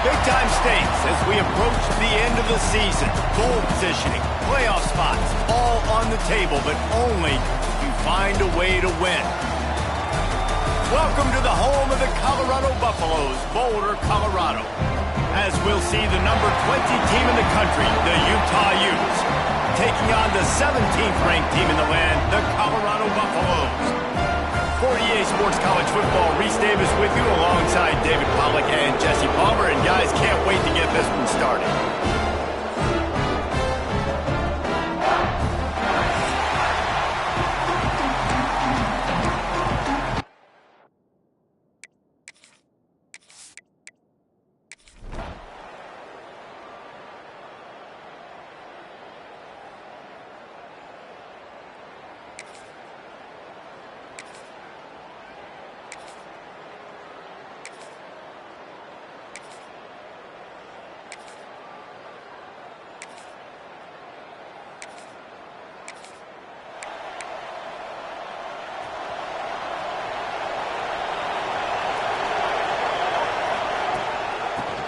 Big-time stakes as we approach the end of the season. Goal positioning, playoff spots, all on the table, but only if you find a way to win. Welcome to the home of the Colorado Buffaloes, Boulder, Colorado. As we'll see the number 20 team in the country, the Utah Utes, taking on the 17th ranked team in the land, the Colorado Buffaloes. For EA Sports College Football, Reese Davis with you alongside David Pollack and Jesse Palmer. And guys, can't wait to get this one started.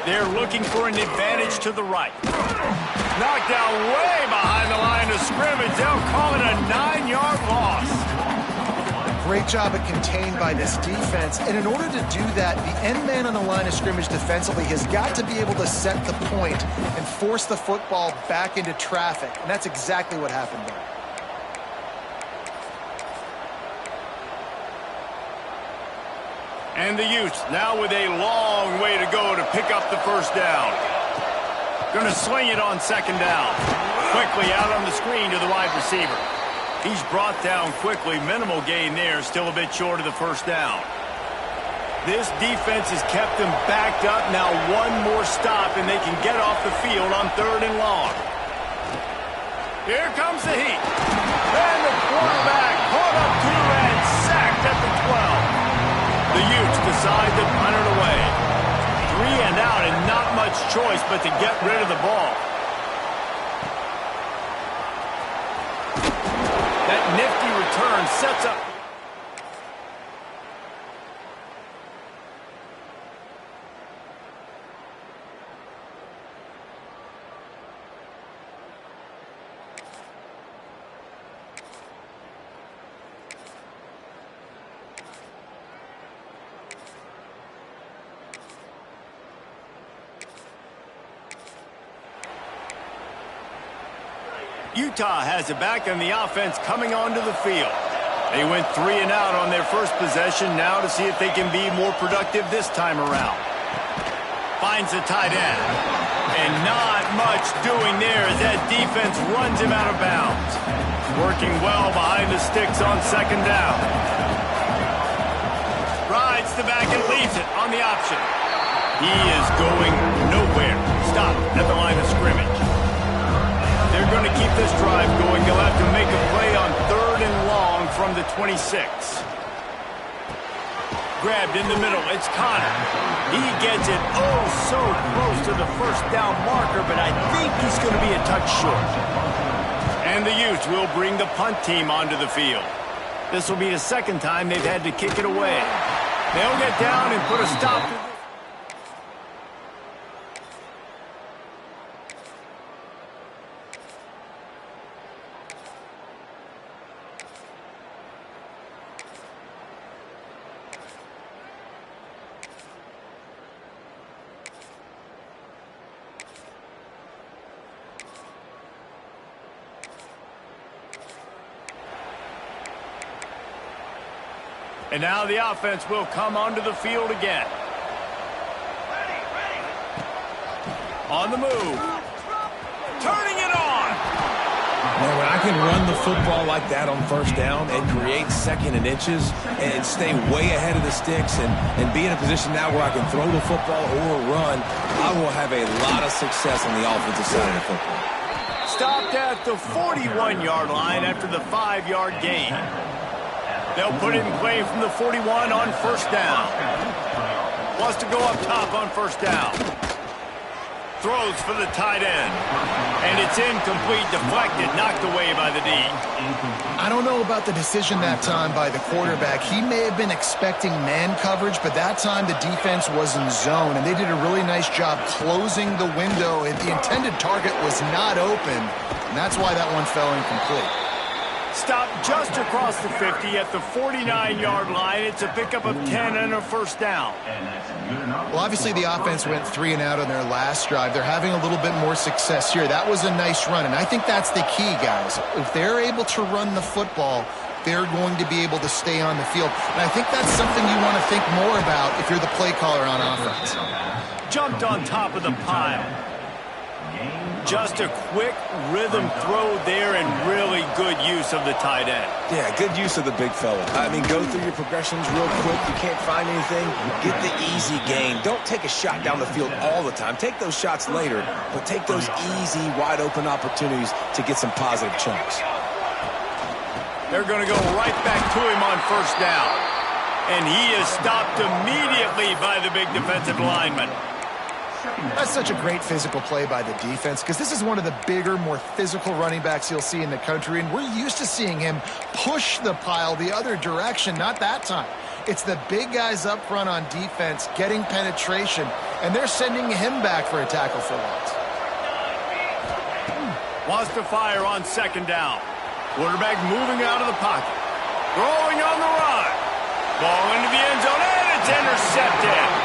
They're looking for an advantage to the right. Knocked down way behind the line of scrimmage. They'll call it a 9-yard loss.
Great job at contained by this defense. And in order to do that, the end man on the line of scrimmage defensively has got to be able to set the point and force the football back into traffic. And that's exactly what happened there.
And the Utes now with a long way to go to pick up the first down. Going to sling it on second down. Quickly out on the screen to the wide receiver. He's brought down quickly. Minimal gain there. Still a bit short of the first down. This defense has kept them backed up. Now one more stop and they can get off the field on 3rd and long. Here comes the heat. And the quarterback caught up to and sacked at the 12. The Utes decide to punt it away. 3 and out and not much choice but to get rid of the ball. That nifty return sets up. Utah has it back and the offense coming onto the field. They went 3 and out on their first possession. Now to see if they can be more productive this time around. Finds the tight end. And not much doing there as that defense runs him out of bounds. Working well behind the sticks on second down. Rides the back and leaves it on the option. He is going nowhere. Stop at the line of scrimmage. They're going to keep this drive going. They'll have to make a play on 3rd and long from the 26. Grabbed in the middle. It's Connor. He gets it so close to the first down marker, but I think he's going to be a touch short. And the Utes will bring the punt team onto the field. This will be the second time they've had to kick it away. They'll get down and put a stop to this. And now the offense will come onto the field again. On the move. Turning it on.
Man, when I can run the football like that on first down and create 2nd and inches and stay way ahead of the sticks and be in a position now where I can throw the football or run, I will have a lot of success on the offensive side of the football.
Stopped at the 41-yard line after the 5-yard gain. They'll put it in play from the 41 on first down. Wants to go up top on first down. Throws for the tight end. And it's incomplete, deflected, knocked away by the D.
I don't know about the decision that time by the quarterback. He may have been expecting man coverage, but that time the defense was in zone, and they did a really nice job closing the window. The intended target was not open, and that's why that one fell incomplete.
Stopped just across the 50 at the 49-yard line. It's a pickup of 10 and a first down.
Well, obviously the offense went 3 and out on their last drive. They're having a little bit more success here. That was a nice run, and I think that's the key, guys. If they're able to run the football, they're going to be able to stay on the field. And I think that's something you want to think more about if you're the play caller on offense.
Jumped on top of the pile. Just a quick rhythm throw there and really good use of the tight end.
Yeah, good use of the big fella. I mean, go through your progressions real quick. You can't find anything, get the easy gain. Don't take a shot down the field all the time. Take those shots later, but take those easy, wide-open opportunities to get some positive chunks.
They're going to go right back to him on first down. And he is stopped immediately by the big defensive lineman.
That's such a great physical play by the defense because this is one of the bigger, more physical running backs you'll see in the country, and we're used to seeing him push the pile the other direction, not that time. It's the big guys up front on defense getting penetration, and they're sending him back for a tackle for loss.
Wants to fire on second down. Quarterback moving out of the pocket. Throwing on the run. Ball into the end zone, and it's intercepted.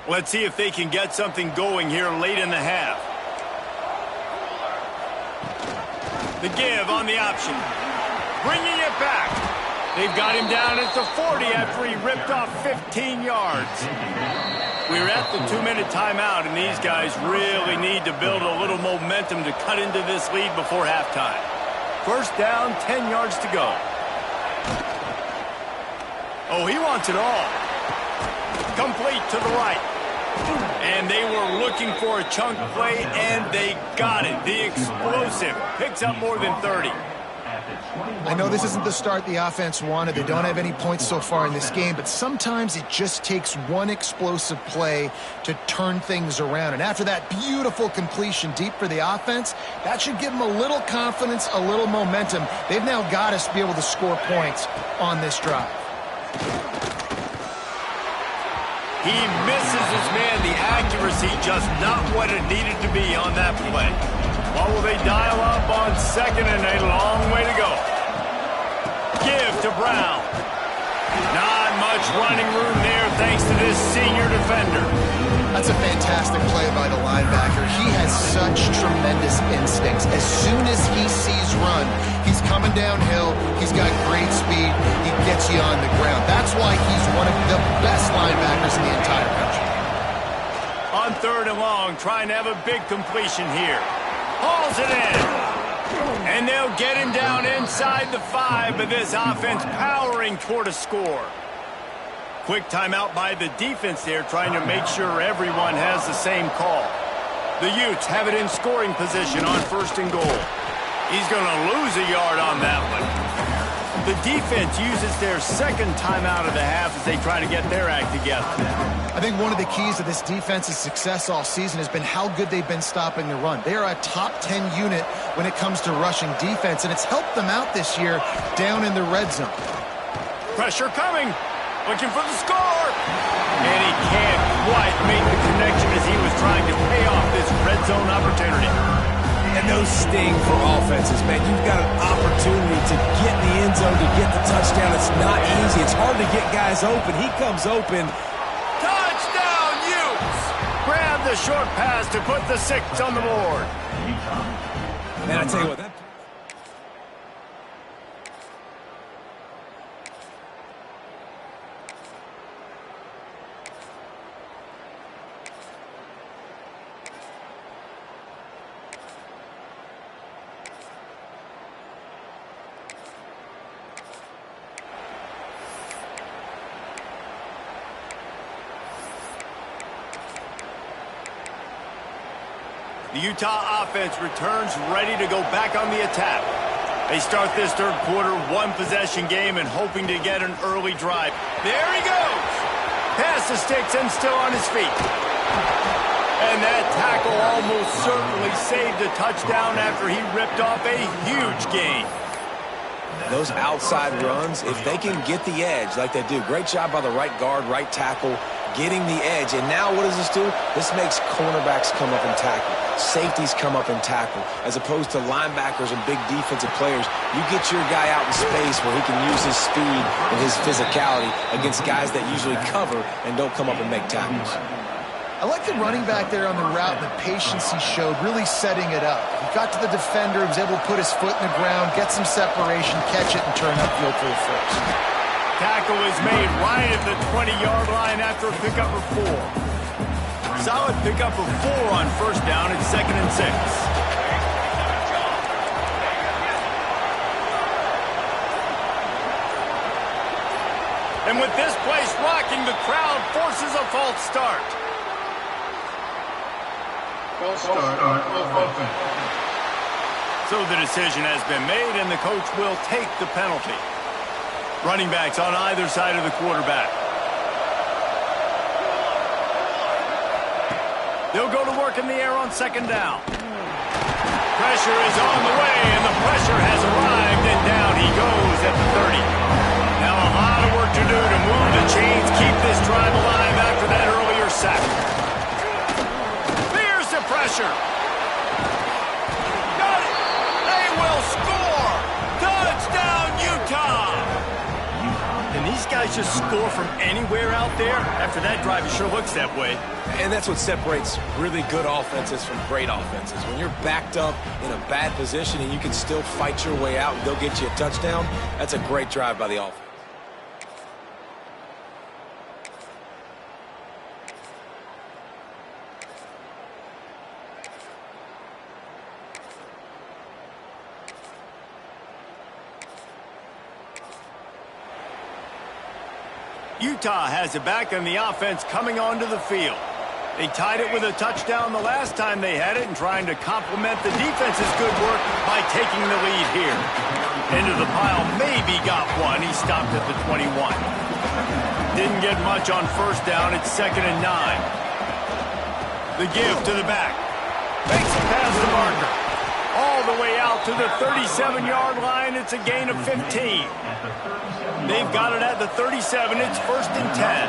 Let's see if they can get something going here late in the half. The give on the option. Bringing it back. They've got him down at the 40 after he ripped off 15 yards. We're at the 2-minute timeout, and these guys really need to build a little momentum to cut into this lead before halftime. First down, 10 yards to go. Oh, he wants it all. Complete to the right. And they were looking for a chunk play, and they got it. The explosive picks up more than 30.
I know this isn't the start the offense wanted. They don't have any points so far in this game, but sometimes it just takes one explosive play to turn things around. And after that beautiful completion deep for the offense, that should give them a little confidence, a little momentum. They've now got us to be able to score points on this drive.
He misses his man. The accuracy just not what it needed to be on that play. What will they dial up on second, and a long way to go. Give to Brown. Not much running room there thanks to this senior defender.
That's a fantastic play by the linebacker. He has such tremendous instincts. As soon as he sees run, he's coming downhill. He's got great speed. He gets you on the ground. That's why he's one of the best linebackers in the entire country.
On third and long, trying to have a big completion here. Hauls it in. And they'll get him down inside the 5, but this offense powering toward a score. Quick timeout by the defense there, trying to make sure everyone has the same call. The Utes have it in scoring position on first and goal. He's going to lose a yard on that one. The defense uses their second timeout of the half as they try to get their act together.
I think one of the keys to this defense's success all season has been how good they've been stopping the run. They are a top 10 unit when it comes to rushing defense, and it's helped them out this year down in the red zone.
Pressure coming. Looking for the score. And he can't quite make the connection as he was trying to pay off this red zone opportunity.
And those sting for offenses, man. You've got an opportunity to get in the end zone, to get the touchdown. It's not easy. It's hard to get guys open. He comes open.
Touchdown, Utes! Grab the short pass to put the 6 on the board.
Man, I tell you what, that...
The Utah offense returns ready to go back on the attack. They start this third quarter one-possession game and hoping to get an early drive. There he goes! Past the sticks and still on his feet. And that tackle almost certainly saved a touchdown after he ripped off a huge gain.
Those outside runs, if they can get the edge like they do, great job by the right guard, right tackle, getting the edge. And now what does this do? This makes cornerbacks come up and tackle. Safeties come up and tackle. As opposed to linebackers and big defensive players, you get your guy out in space where he can use his speed and his physicality against guys that usually cover and don't come up and make tackles.
I like the running back there on the route and the patience he showed, really setting it up. He got to the defender, he was able to put his foot in the ground, get some separation, catch it, and turn upfield for the first.
Tackle is made right at the 20-yard line after a pickup of 4. Solid pickup of 4 on first down. It's 2nd and 6. And with this place rocking, the crowd forces a false start.
False start on offense.
So the decision has been made, and the coach will take the penalty. Running backs on either side of the quarterback. They'll go to work in the air on second down. Pressure is on the way, and the pressure has arrived, and down he goes at the 30. Now a lot of work to do to move the chains, keep this drive alive after that earlier sack. Here's the pressure. Got it. They will score. Touchdown, Utah. And these guys just score from anywhere out there? After that drive, it sure looks that way.
And that's what separates really good offenses from great offenses. When you're backed up in a bad position and you can still fight your way out and go get you a touchdown, that's a great drive by the offense.
Utah has it back on the offense coming onto the field. They tied it with a touchdown the last time they had it and trying to complement the defense's good work by taking the lead here. Into the pile, maybe got one. He stopped at the 21. Didn't get much on first down. It's 2nd and 9. The give to the back. Makes it past the marker. All the way out to the 37-yard line. It's a gain of 15. They've got it at the 37. It's 1st and 10.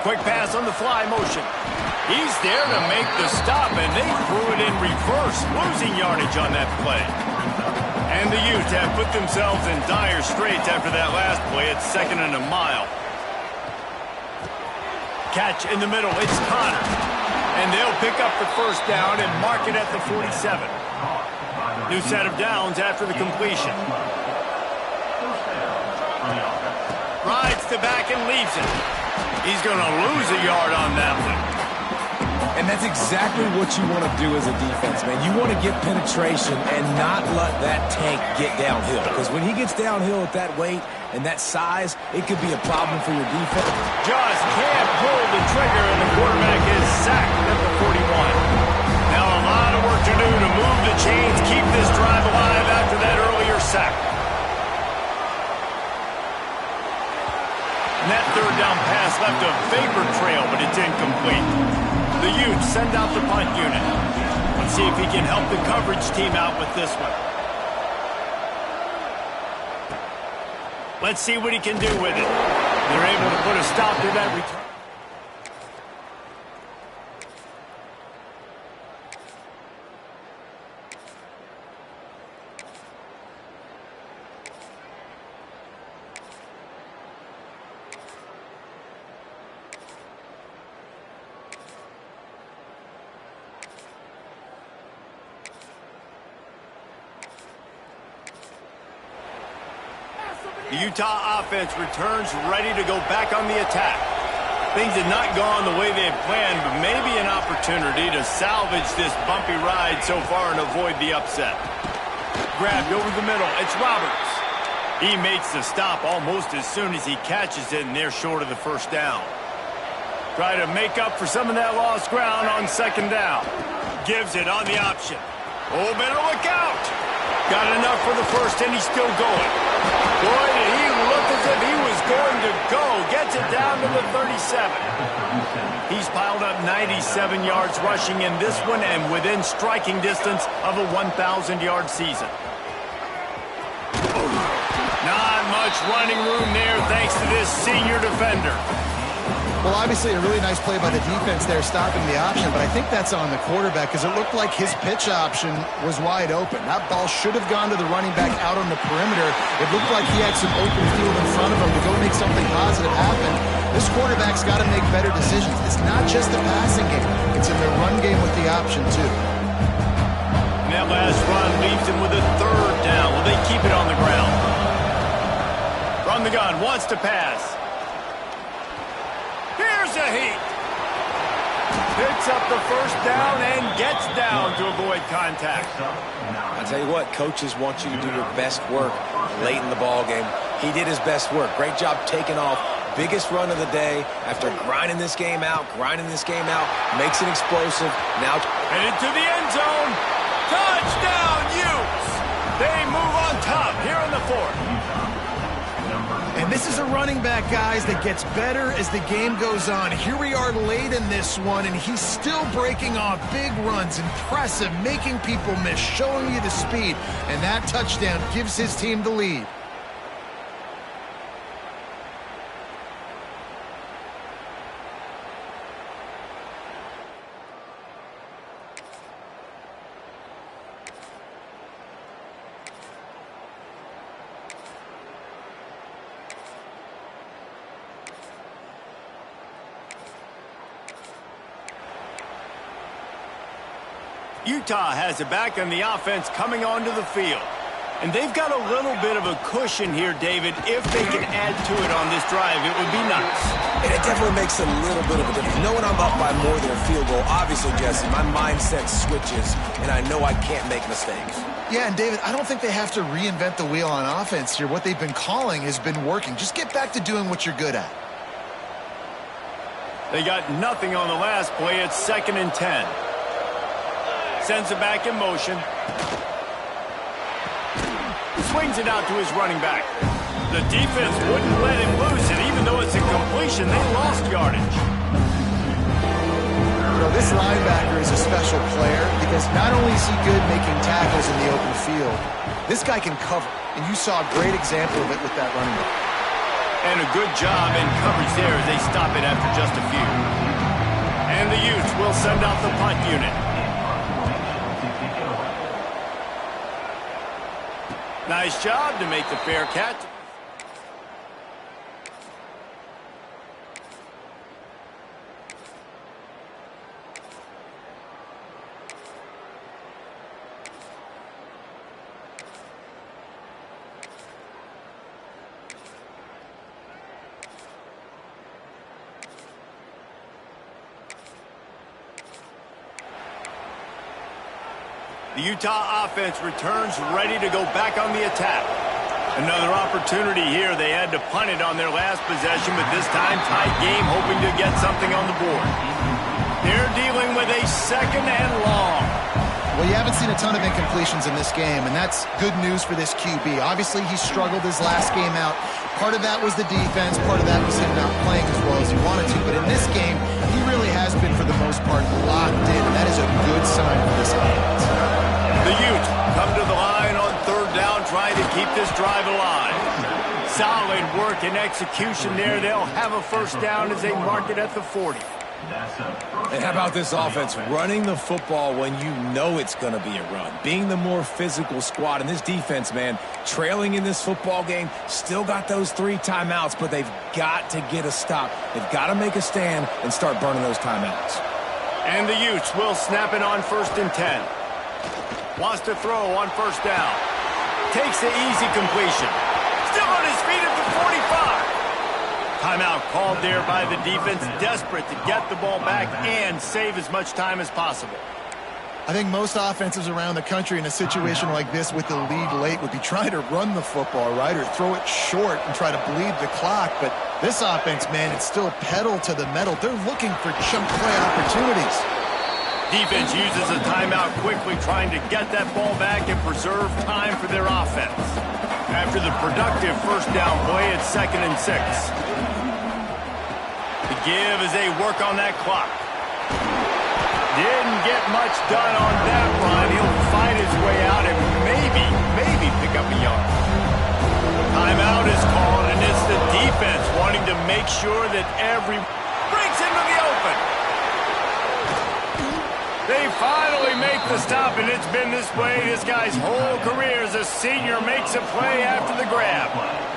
Quick pass on the fly motion. He's there to make the stop, and they threw it in reverse, losing yardage on that play. And the Utes have put themselves in dire straits after that last play. It's 2nd and a mile. Catch in the middle. It's Connor. And they'll pick up the first down and mark it at the 47. New set of downs after the completion. Rides the back and leaves it. He's going to lose a yard on that one.
And that's exactly what you want to do as a defense, man. You want to get penetration and not let that tank get downhill. Because when he gets downhill at that weight and that size, it could be a problem for your defense.
Just can't pull the trigger, and the quarterback is sacked at the 41. Now a lot of work to do to move the chains, keep this drive alive after that earlier sack. And that third down pass left a vapor trail, but it's incomplete. The Utes send out the punt unit. Let's see if he can help the coverage team out with this one. Let's see what he can do with it. They're able to put a stop to that return. The Utah offense returns ready to go back on the attack. Things had not gone the way they had planned, but maybe an opportunity to salvage this bumpy ride so far and avoid the upset. Grabbed over the middle. It's Roberts. He makes the stop almost as soon as he catches it, and they're short of the first down. Try to make up for some of that lost ground on second down. Gives it on the option. Oh, better look out. Got enough for the first, and he's still going. Boy, did he look as if he was going to go. Gets it down to the 37. He's piled up 97 yards rushing in this one and within striking distance of a 1,000-yard season. Not much running room there thanks to this senior defender.
Well, obviously a really nice play by the defense there stopping the option, but I think that's on the quarterback because it looked like his pitch option was wide open. That ball should have gone to the running back out on the perimeter. It looked like he had some open field in front of him to go make something positive happen. This quarterback's got to make better decisions. It's not just the passing game. It's in the run game with the option, too.
And that last run leaves him with a third down. Will they keep it on the ground? From the gun, wants to pass. Here's a heat. Picks up the first down and gets down to avoid contact.
I tell you what, coaches want you to do your best work late in the ball game. He did his best work. Great job taking off. Biggest run of the day after grinding this game out, makes it explosive. Now
headed to the end zone. Touchdown, Utes! They move on top here in the fourth.
And this is a running back, guys, that gets better as the game goes on. Here we are late in this one, and he's still breaking off big runs. Impressive, making people miss, showing you the speed. And that touchdown gives his team the lead.
Utah has it back on the offense coming onto the field. And they've got a little bit of a cushion here, David. If they can add to it on this drive, it would be nice.
And it definitely makes a little bit of a difference. Knowing I'm up by more than a field goal, obviously, Jesse, my mindset switches, and I know I can't make mistakes.
Yeah, and David, I don't think they have to reinvent the wheel on offense here. What they've been calling has been working. Just get back to doing what you're good at.
They got nothing on the last play. It's 2nd and 10. Sends it back in motion. Swings it out to his running back. The defense wouldn't let him lose it. Even though it's a completion, they lost yardage.
You know, this linebacker is a special player because not only is he good making tackles in the open field, this guy can cover. And you saw a great example of it with that running back.
And a good job in coverage there as they stop it after just a few. And the Utes will send out the punt unit. Nice job to make the fair catch. The Utah offense returns ready to go back on the attack. Another opportunity here. They had to punt it on their last possession, but this time tight game, hoping to get something on the board. They're dealing with a 2nd and long.
Well, you haven't seen a ton of incompletions in this game, and that's good news for this QB. Obviously, he struggled his last game out. Part of that was the defense. Part of that was him not playing as well as he wanted to. But in this game, he really has been, for the most part, locked in, and that is a good sign for this offense.
The Utes come to the line on 3rd down, trying to keep this drive alive. Solid work and execution there. They'll have a 1st down as they mark it at the 40.
And how about this offense running the football when you know it's going to be a run? Being the more physical squad. And this defense, man, trailing in this football game, still got those 3 timeouts, but they've got to get a stop. They've got to make a stand and start burning those timeouts.
And the Utes will snap it on 1st and 10. Wants to throw on 1st down. Takes the easy completion. Still on his feet at the 45. Timeout called there by the defense, desperate to get the ball back and save as much time as possible.
I think most offenses around the country in a situation like this with the lead late would be trying to run the football, right, or throw it short and try to bleed the clock. But this offense, man, it's still pedal to the metal. They're looking for chunk play opportunities.
Defense uses a timeout quickly, trying to get that ball back and preserve time for their offense. After the productive 1st down play, it's 2nd and 6. The give as they work on that clock. Didn't get much done on that run. He'll fight his way out and maybe pick up a yard. Timeout is called, and it's the defense wanting to make sure that every breaks into the open. They finally make the stop, and it's been this way this guy's whole career as a senior. Makes a play after the grab.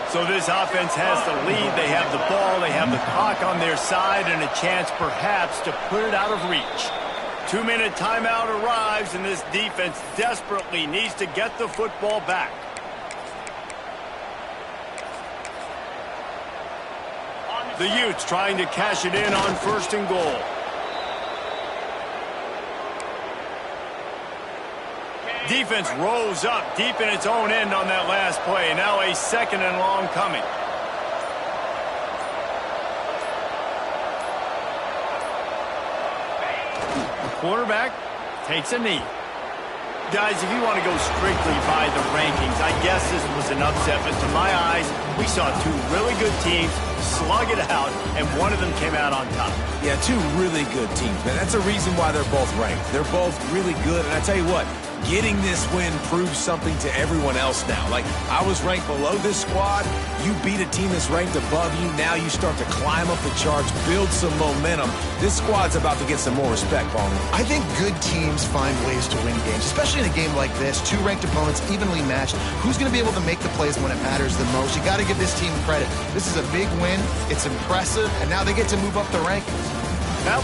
So this offense has the lead. They have the ball. They have the clock on their side and a chance perhaps to put it out of reach. 2-minute timeout arrives, and this defense desperately needs to get the football back. The Utes trying to cash it in on 1st and goal. Defense rose up deep in its own end on that last play. Now a 2nd and long coming. The quarterback takes a knee. Guys, if you want to go strictly by the rankings, I guess this was an upset, but to my eyes, we saw two really good teams slug it out, and one of them came out on top.
Yeah, two really good teams, man. That's a reason why they're both ranked. They're both really good, and I tell you what, getting this win proves something to everyone else now. Like, I was ranked below this squad. You beat a team that's ranked above you. Now you start to climb up the charts, build some momentum. This squad's about to get some more respect, Barney.
I think good teams find ways to win games, especially in a game like this. Two ranked opponents, evenly matched. Who's going to be able to make the plays when it matters the most? You got to give this team credit. This is a big win. It's impressive, and now they get to move up the rankings.
Well,